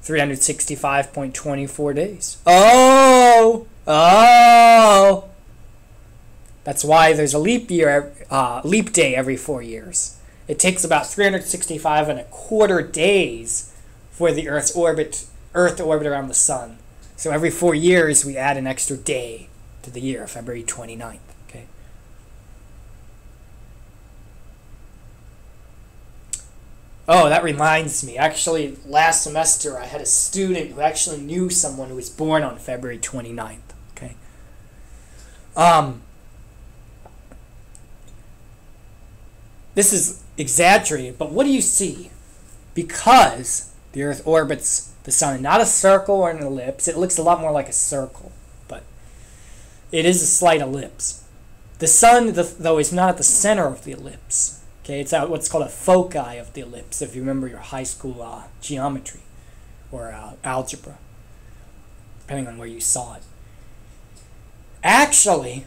Speaker 1: 365.24 days. Oh! That's why there's a leap day every 4 years. It takes about 365 and a quarter days for the Earth to orbit around the sun. So every 4 years we add an extra day to the year, February 29th. Okay. Oh, that reminds me. Actually, last semester I had a student who actually knew someone who was born on February 29th. Okay. This is exaggerated, but what do you see? Because the Earth orbits the sun, not a circle or an ellipse. It looks a lot more like a circle, but it is a slight ellipse. The sun, though, is not at the center of the ellipse. Okay, it's at what's called a foci of the ellipse, if you remember your high school geometry or algebra, depending on where you saw it. Actually,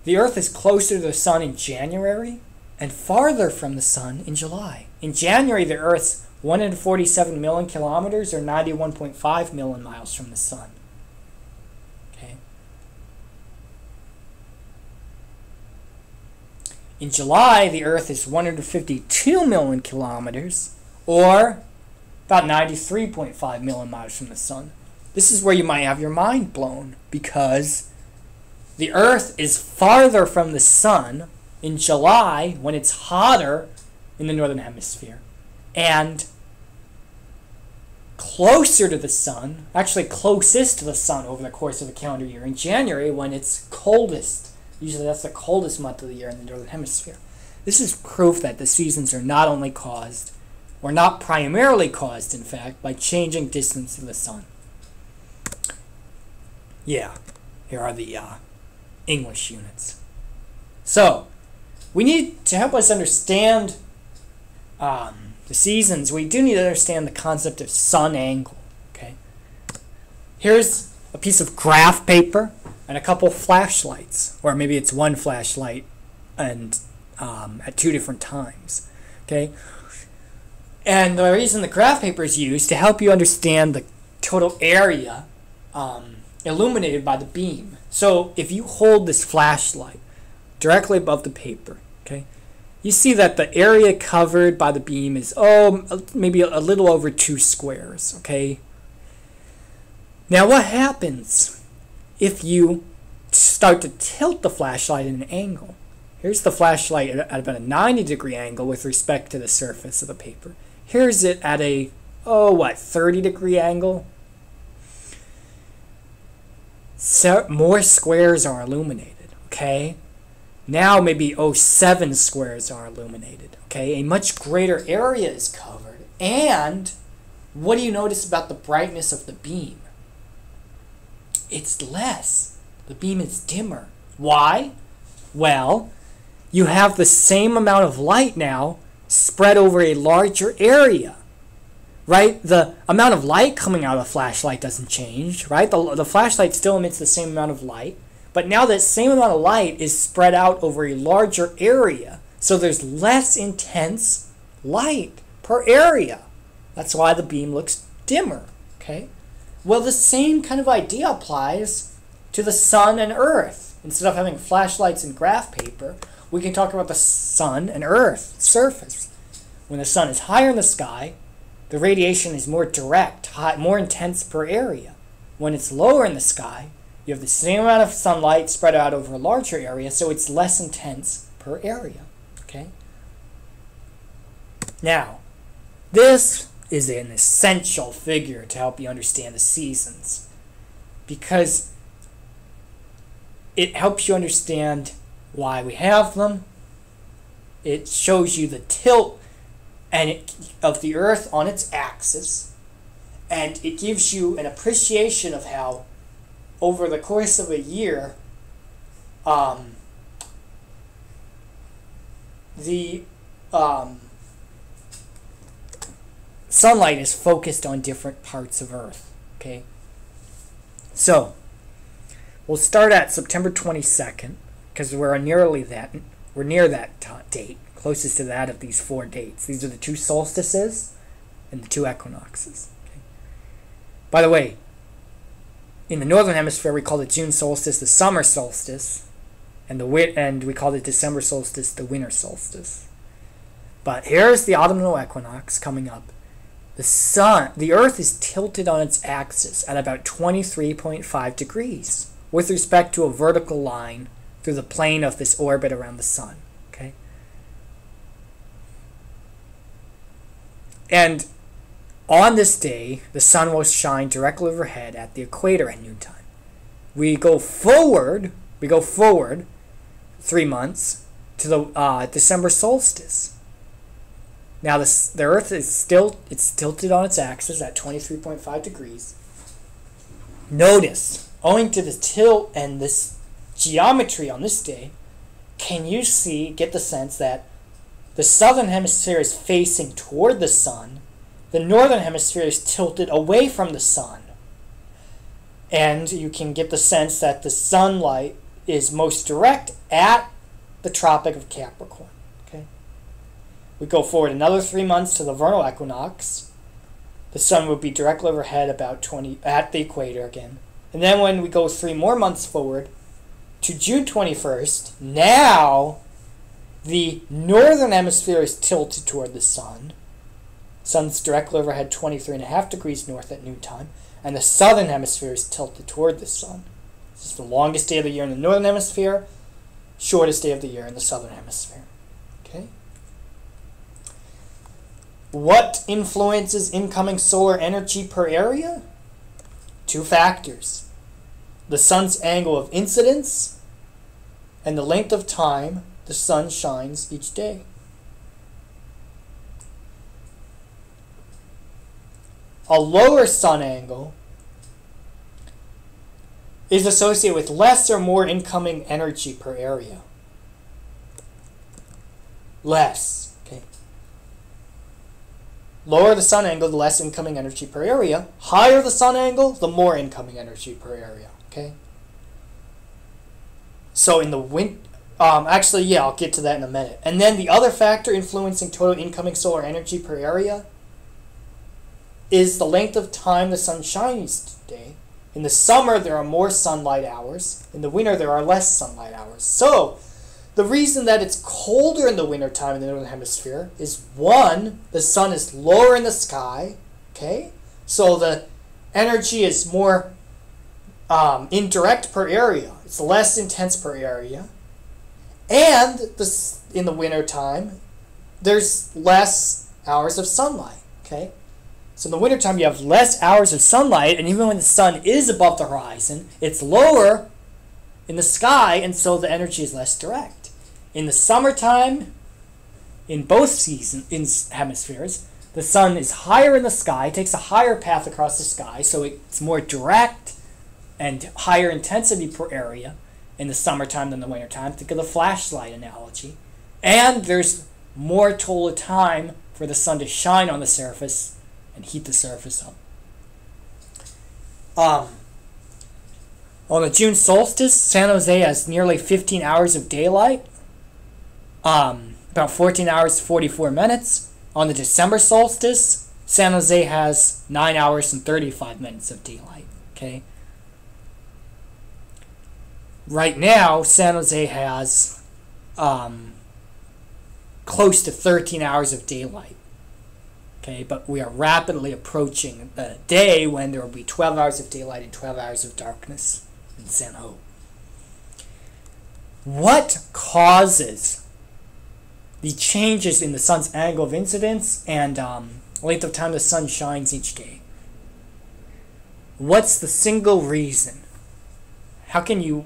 Speaker 1: the Earth is closer to the sun in January and farther from the sun in July. In January, the Earth's 147 million kilometers, or 91.5 million miles from the sun. Okay. In July, the Earth is 152 million kilometers, or about 93.5 million miles from the sun. This is where you might have your mind blown, because the Earth is farther from the sun in July, when it's hotter in the northern hemisphere, and closer to the sun, actually closest to the sun over the course of a calendar year in January, when it's coldest. Usually that's the coldest month of the year in the northern hemisphere. This is proof that the seasons are not only caused, or not primarily caused, in fact, by changing distance to the sun. Yeah, here are the English units. So, we need to help us understand the seasons. We do need to understand the concept of sun angle. Okay. Here's a piece of graph paper and a couple flashlights, or maybe it's one flashlight and at two different times. Okay. And the reason the graph paper is used to help you understand the total area illuminated by the beam. So if you hold this flashlight directly above the paper, okay, you see that the area covered by the beam is, maybe a little over 2 squares, okay? Now what happens if you start to tilt the flashlight at an angle? Here's the flashlight at about a 90-degree angle with respect to the surface of the paper. Here's it at a, 30-degree angle? So more squares are illuminated, okay? Now maybe 7 squares are illuminated, okay? A much greater area is covered. And what do you notice about the brightness of the beam? It's less. The beam is dimmer. Why? Well, you have the same amount of light now spread over a larger area, right? The amount of light coming out of the flashlight doesn't change, right? The flashlight still emits the same amount of light. But now that same amount of light is spread out over a larger area, so there's less intense light per area. That's why the beam looks dimmer, okay? Well, the same kind of idea applies to the sun and earth. Instead of having flashlights and graph paper, we can talk about the sun and earth surface. When the sun is higher in the sky, the radiation is more direct, more intense per area. When it's lower in the sky, you have the same amount of sunlight spread out over a larger area, so it's less intense per area. Okay? Now, this is an essential figure to help you understand the seasons, because it helps you understand why we have them. It shows you the tilt of the Earth on its axis, and it gives you an appreciation of how over the course of a year, the sunlight is focused on different parts of Earth. Okay, so we'll start at September 22nd because we're near that date, closest to that of these 4 dates. These are the 2 solstices and the 2 equinoxes. Okay? By the way, in the northern hemisphere, we call the June solstice the summer solstice, and we call the December solstice the winter solstice. But here's the autumnal equinox coming up. The Earth is tilted on its axis at about 23.5 degrees with respect to a vertical line through the plane of this orbit around the sun. Okay? And on this day, the sun will shine directly overhead at the equator at noontime. We go forward 3 months to the December solstice. Now the Earth is tilted on its axis at 23.5 degrees. Notice, owing to the tilt and this geometry on this day, can you get the sense that the southern hemisphere is facing toward the sun, the northern hemisphere is tilted away from the sun, and you can get the sense that the sunlight is most direct at the Tropic of Capricorn. Okay? We go forward another 3 months to the vernal equinox. The sun will be directly overhead at the equator again. And then when we go 3 more months forward to June 21st, now the northern hemisphere is tilted toward the sun. Sun's directly overhead 23.5 degrees north at noontime, and the southern hemisphere is tilted toward the sun. This is the longest day of the year in the northern hemisphere, shortest day of the year in the southern hemisphere. Okay? What influences incoming solar energy per area? 2 factors. The sun's angle of incidence and the length of time the sun shines each day. A lower sun angle is associated with less or more incoming energy per area. Less. Okay. Lower the sun angle, the less incoming energy per area. Higher the sun angle, the more incoming energy per area. Okay. So in the I'll get to that in a minute. And then the other factor influencing total incoming solar energy per area is the length of time the sun shines today. In the summer, there are more sunlight hours. In the winter, there are less sunlight hours. So, the reason that it's colder in the wintertime in the northern hemisphere is, 1, the sun is lower in the sky, okay? So the energy is more indirect per area. It's less intense per area. And in the wintertime, there's less hours of sunlight, okay? So in the wintertime, you have less hours of sunlight, and even when the sun is above the horizon, it's lower in the sky, and so the energy is less direct. In the summertime, in both hemispheres, the sun is higher in the sky, takes a higher path across the sky, so it's more direct and higher intensity per area in the summertime than the wintertime. Think of the flashlight analogy. And there's more total time for the sun to shine on the surface and heat the surface up. On the June solstice, San Jose has nearly 15 hours of daylight, about 14 hours 44 minutes. On the December solstice, San Jose has 9 hours and 35 minutes of daylight. Okay. Right now, San Jose has close to 13 hours of daylight. Okay, but we are rapidly approaching a day when there will be 12 hours of daylight and 12 hours of darkness in San Jose. What causes the changes in the sun's angle of incidence and length of time the sun shines each day? What's the single reason? How can you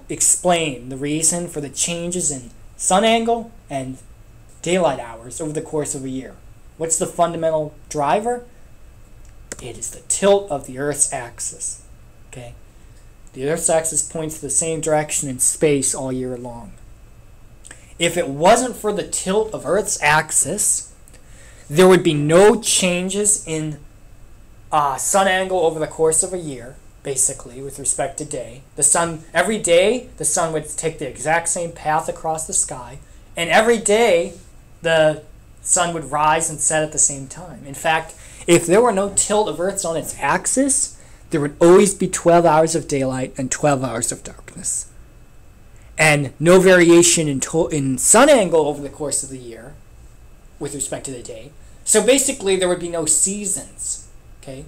Speaker 1: explain the reason for the changes in sun angle and daylight hours over the course of a year? What's the fundamental driver? It is the tilt of the Earth's axis. Okay? The Earth's axis points to the same direction in space all year long. If it wasn't for the tilt of Earth's axis, there would be no changes in sun angle over the course of a year, basically, with respect to day. Every day, the sun would take the exact same path across the sky, and every day, the sun would rise and set at the same time. In fact, if there were no tilt of Earth on its axis, there would always be 12 hours of daylight and 12 hours of darkness. and no variation in sun angle over the course of the year with respect to the day. So basically there would be no seasons, okay?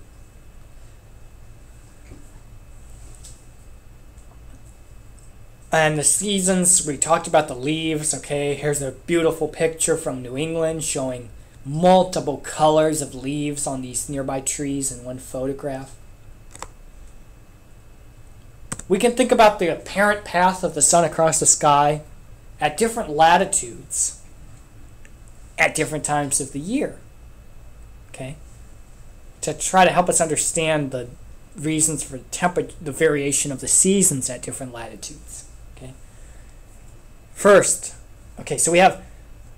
Speaker 1: And the seasons, we talked about the leaves, okay? Here's a beautiful picture from New England showing multiple colors of leaves on these nearby trees in one photograph. We can think about the apparent path of the sun across the sky at different latitudes at different times of the year, okay? To try to help us understand the reasons for the variation of the seasons at different latitudes, okay? First, okay, so we have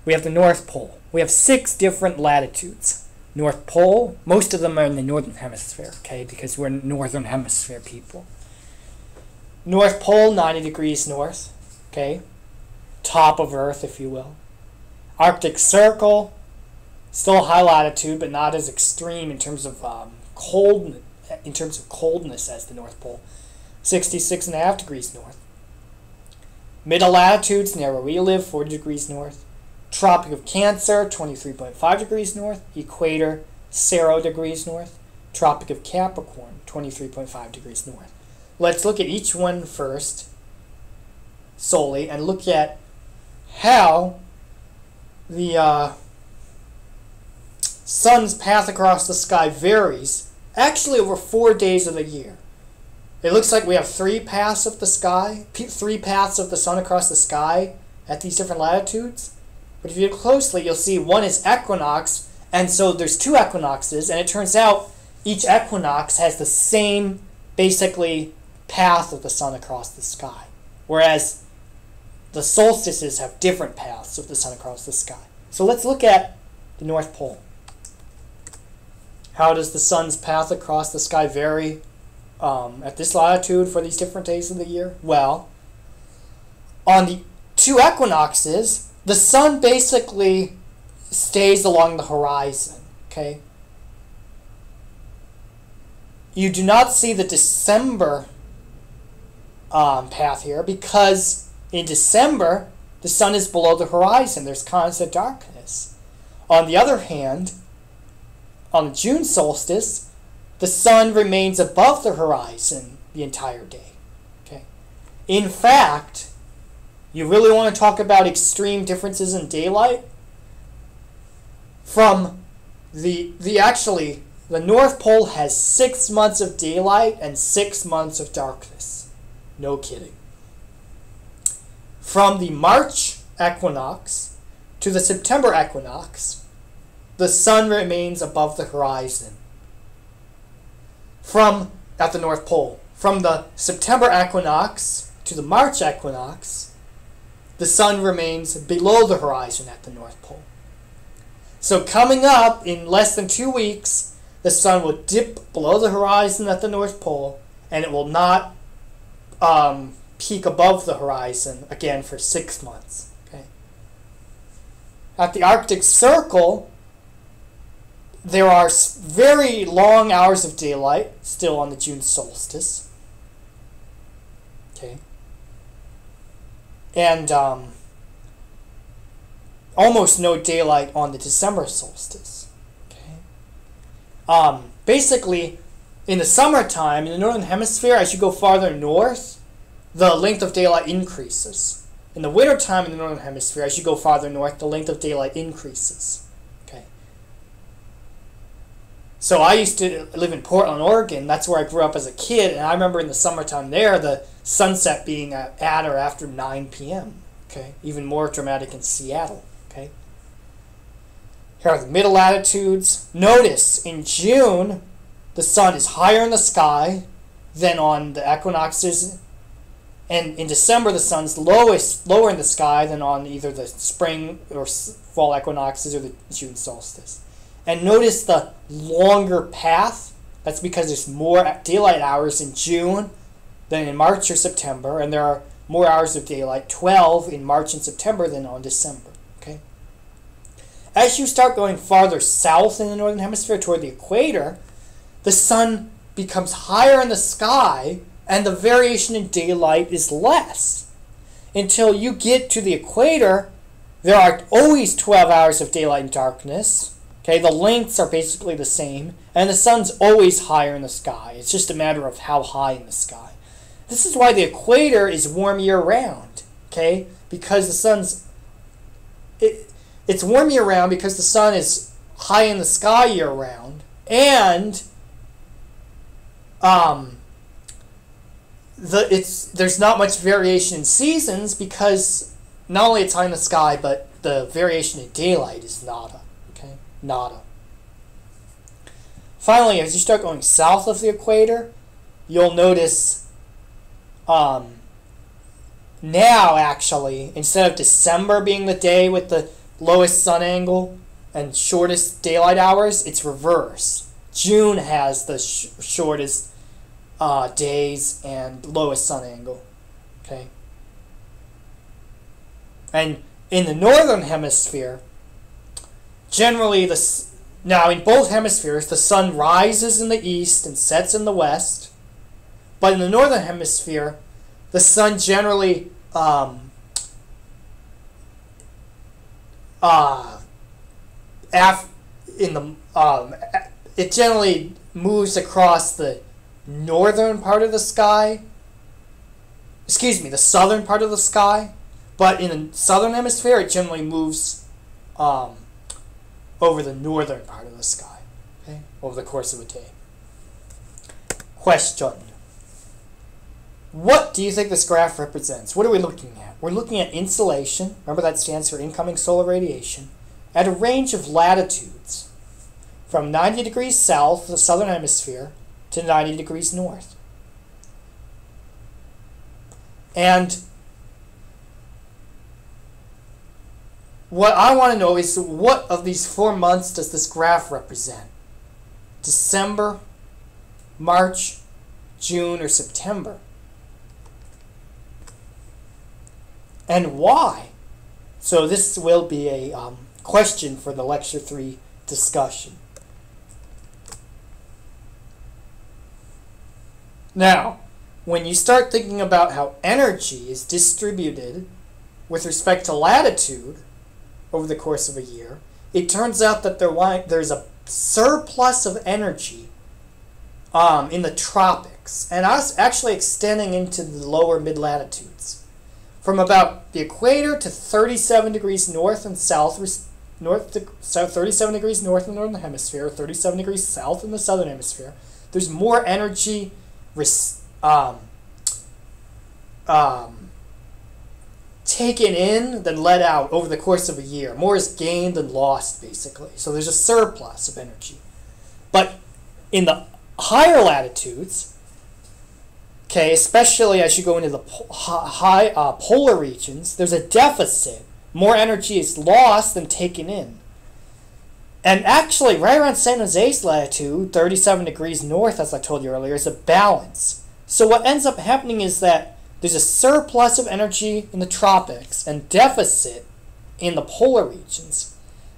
Speaker 1: the North Pole. We have 6 different latitudes. North Pole, most of them are in the Northern Hemisphere, okay, because we're Northern Hemisphere people. North Pole, 90 degrees north, okay, top of Earth, if you will. Arctic Circle, still high latitude, but not as extreme in terms of coldness as the North Pole, 66.5 degrees north. Middle latitudes, near where we live, 40 degrees north. Tropic of Cancer, 23.5 degrees north. Equator, 0 degrees north. Tropic of Capricorn, 23.5 degrees north. Let's look at each one first, solely, and look at how the sun's path across the sky varies, actually over 4 days of the year. It looks like we have 3 paths of the sky, 3 paths of the sun across the sky at these different latitudes. But if you look closely, you'll see one is equinox, and so there's 2 equinoxes, and it turns out each equinox has the same, basically, path of the sun across the sky, whereas the solstices have different paths of the sun across the sky. So let's look at the North Pole. How does the sun's path across the sky vary at this latitude for these different days of the year? Well, on the 2 equinoxes, the sun basically stays along the horizon, okay? You do not see the December path here because in December, the sun is below the horizon. There's constant darkness. On the other hand, on the June solstice, the sun remains above the horizon the entire day. Okay. In fact, you really want to talk about extreme differences in daylight? From the North Pole has 6 months of daylight and 6 months of darkness. No kidding. From the March equinox to the September equinox, the sun remains above the horizon. At the North Pole, from the September equinox to the March equinox, the sun remains below the horizon at the North Pole. So coming up in less than 2 weeks, the sun will dip below the horizon at the North Pole, and it will not peak above the horizon again for 6 months. Okay. At the Arctic Circle, there are very long hours of daylight still on the June solstice. Okay. And almost no daylight on the December solstice. Okay. Basically, in the summertime, in the Northern Hemisphere, as you go farther north, the length of daylight increases. In the wintertime in the Northern Hemisphere, as you go farther north, the length of daylight increases. Okay. So I used to live in Portland, Oregon. That's where I grew up as a kid, and I remember in the summertime there, the sunset being at or after 9 p.m. Okay, even more dramatic in Seattle. Okay. Here are the middle latitudes. Notice in June, the sun is higher in the sky than on the equinoxes, and in December the sun's lower in the sky than on either the spring or fall equinoxes or the June solstice. And notice the longer path. That's because there's more daylight hours in June than in March or September, and there are more hours of daylight, 12 in March and September than on December. Okay. As you start going farther south in the Northern Hemisphere toward the equator, the sun becomes higher in the sky and the variation in daylight is less. until you get to the equator, there are always 12 hours of daylight and darkness. Okay, the lengths are basically the same, and the sun's always higher in the sky. It's just a matter of how high in the sky. This is why the equator is warm year-round, okay? Because the sun's... It's warm year-round because the sun is high in the sky year-round, and there's not much variation in seasons because not only it's high in the sky, but the variation in daylight is nada. Okay, nada. Finally, as you start going south of the equator, you'll notice now actually, instead of December being the day with the lowest sun angle and shortest daylight hours, it's reverse. June has the shortest days and lowest sun angle. Okay. And in the northern hemisphere, generally now in both hemispheres, the sun rises in the east and sets in the west. But in the northern hemisphere, the sun generally it generally moves across the northern part of the sky. Excuse me, the southern part of the sky. But in the southern hemisphere, it generally moves over the northern part of the sky, okay, over the course of a day. Question. What do you think this graph represents? What are we looking at? We're looking at insolation. Remember that stands for incoming solar radiation. At a range of latitudes from 90 degrees south, the southern hemisphere, to 90 degrees north. And what I want to know is, what of these 4 months does this graph represent? December, March, June, or September? And why? So this will be a question for the Lecture 3 discussion. Now, when you start thinking about how energy is distributed with respect to latitude over the course of a year, it turns out that there's a surplus of energy in the tropics, and actually extending into the lower mid-latitudes. From about the equator to 37 degrees north and south, 37 degrees north in the northern hemisphere, 37 degrees south in the southern hemisphere, there's more energy taken in than let out over the course of a year. More is gained than lost, basically. So there's a surplus of energy. But in the higher latitudes, okay, especially as you go into the high polar regions, there's a deficit. More energy is lost than taken in. And actually, right around San Jose's latitude, 37 degrees north, as I told you earlier, is a balance. So what ends up happening is that there's a surplus of energy in the tropics and deficit in the polar regions.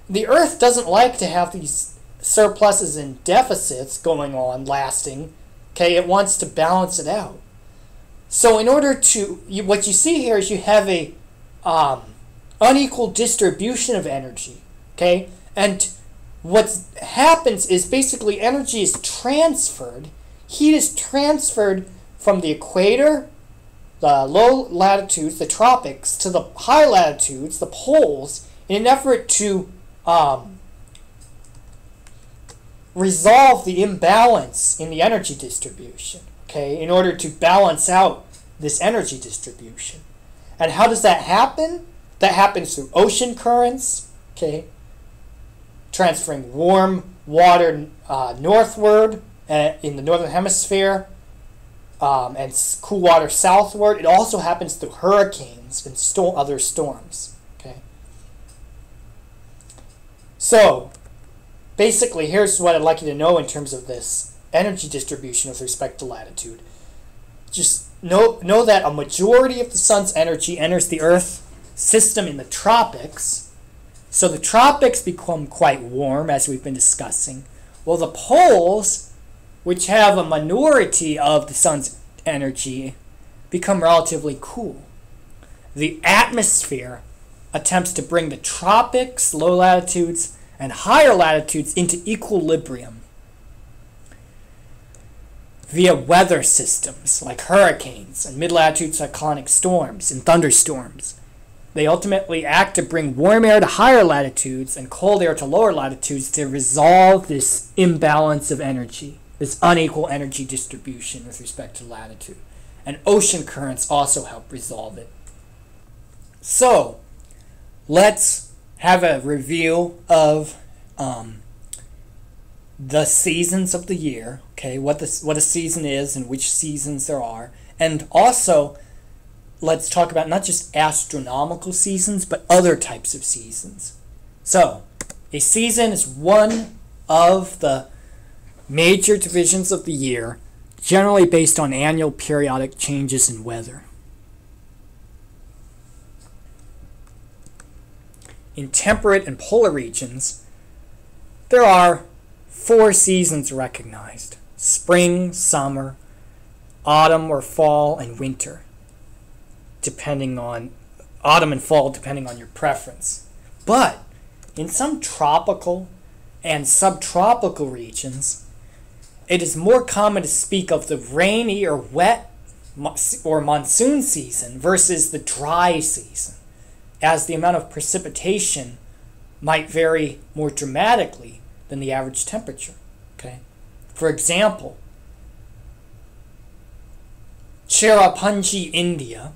Speaker 1: The Earth doesn't like to have these surpluses and deficits going on, lasting. Okay, it wants to balance it out. So in order to, what you see here is you have a unequal distribution of energy. Okay, and what happens is basically energy is transferred. Heat is transferred from the equator, the low latitudes, the tropics, to the high latitudes, the poles, in an effort to resolve the imbalance in the energy distribution, okay, in order to balance out this energy distribution. And how does that happen? That happens through ocean currents, okay, transferring warm water northward in the northern hemisphere, and cool water southward. It also happens through hurricanes and other storms. Okay. So, basically, here's what I'd like you to know in terms of this energy distribution with respect to latitude. Just know that a majority of the sun's energy enters the Earth system in the tropics. So the tropics become quite warm, as we've been discussing. Well, the poles, which have a minority of the sun's energy, become relatively cool. the atmosphere attempts to bring the tropics, low latitudes, and higher latitudes into equilibrium via weather systems like hurricanes and mid-latitude cyclonic storms and thunderstorms. They ultimately act to bring warm air to higher latitudes and cold air to lower latitudes to resolve this imbalance of energy, this unequal energy distribution with respect to latitude. And ocean currents also help resolve it. So, let's have a review of the seasons of the year, okay, what a season is and which seasons there are, and also let's talk about not just astronomical seasons, but other types of seasons. So, a season is one of the major divisions of the year, generally based on annual periodic changes in weather. In temperate and polar regions, there are 4 seasons recognized: spring, summer, autumn or fall, and winter, depending on your preference. But in some tropical and subtropical regions, it is more common to speak of the rainy or wet or monsoon season versus the dry season, as the amount of precipitation might vary more dramatically than the average temperature. Okay? For example, Cherrapunji, India,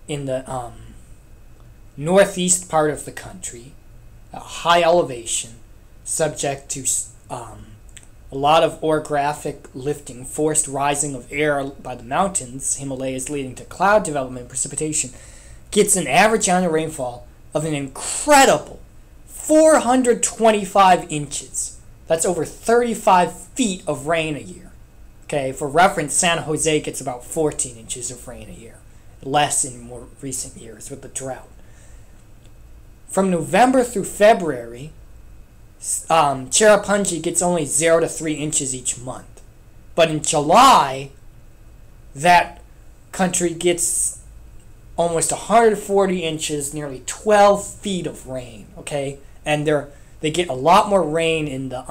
Speaker 1: in the northeast part of the country, a high elevation, subject to a lot of orographic lifting, forced rising of air by the mountains, Himalayas, leading to cloud development and precipitation, gets an average annual rainfall of an incredible 425 inches. That's over 35 feet of rain a year. Okay, for reference, San Jose gets about 14 inches of rain a year, less in more recent years with the drought. From November through February, Cherrapunji gets only 0 to 3 inches each month. But in July, that country gets almost 140 inches, nearly 12 feet of rain, okay? And they get a lot more rain in the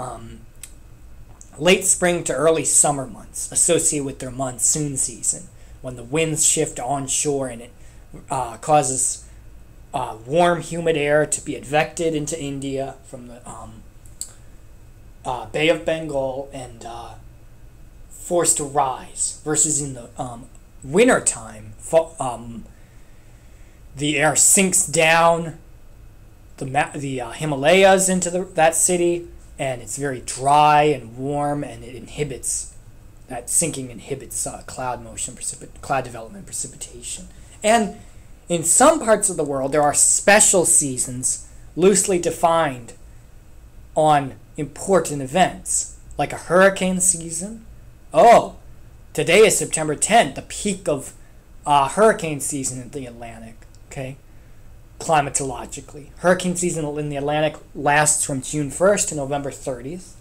Speaker 1: late spring to early summer months, associated with their monsoon season, when the winds shift onshore and it causes warm, humid air to be advected into India from the Bay of Bengal and forced to rise, versus in the winter time, the air sinks down the Himalayas into that city, and it's very dry and warm, and it inhibits, that sinking inhibits cloud motion, cloud development, precipitation. And in some parts of the world, there are special seasons loosely defined on important events, like a hurricane season. Oh, today is September 10th, the peak of hurricane season in the Atlantic, okay? Climatologically. Hurricane season in the Atlantic lasts from June 1st to November 30th,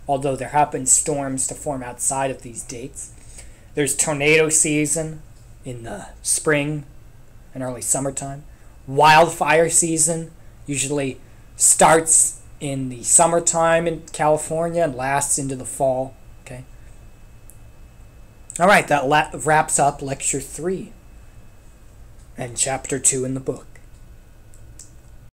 Speaker 1: although there have been storms to form outside of these dates. There's tornado season in the spring and early summertime. Wildfire season usually starts in the summertime in California and lasts into the fall. Okay. All right, that wraps up Lecture 3 and Chapter 2 in the book.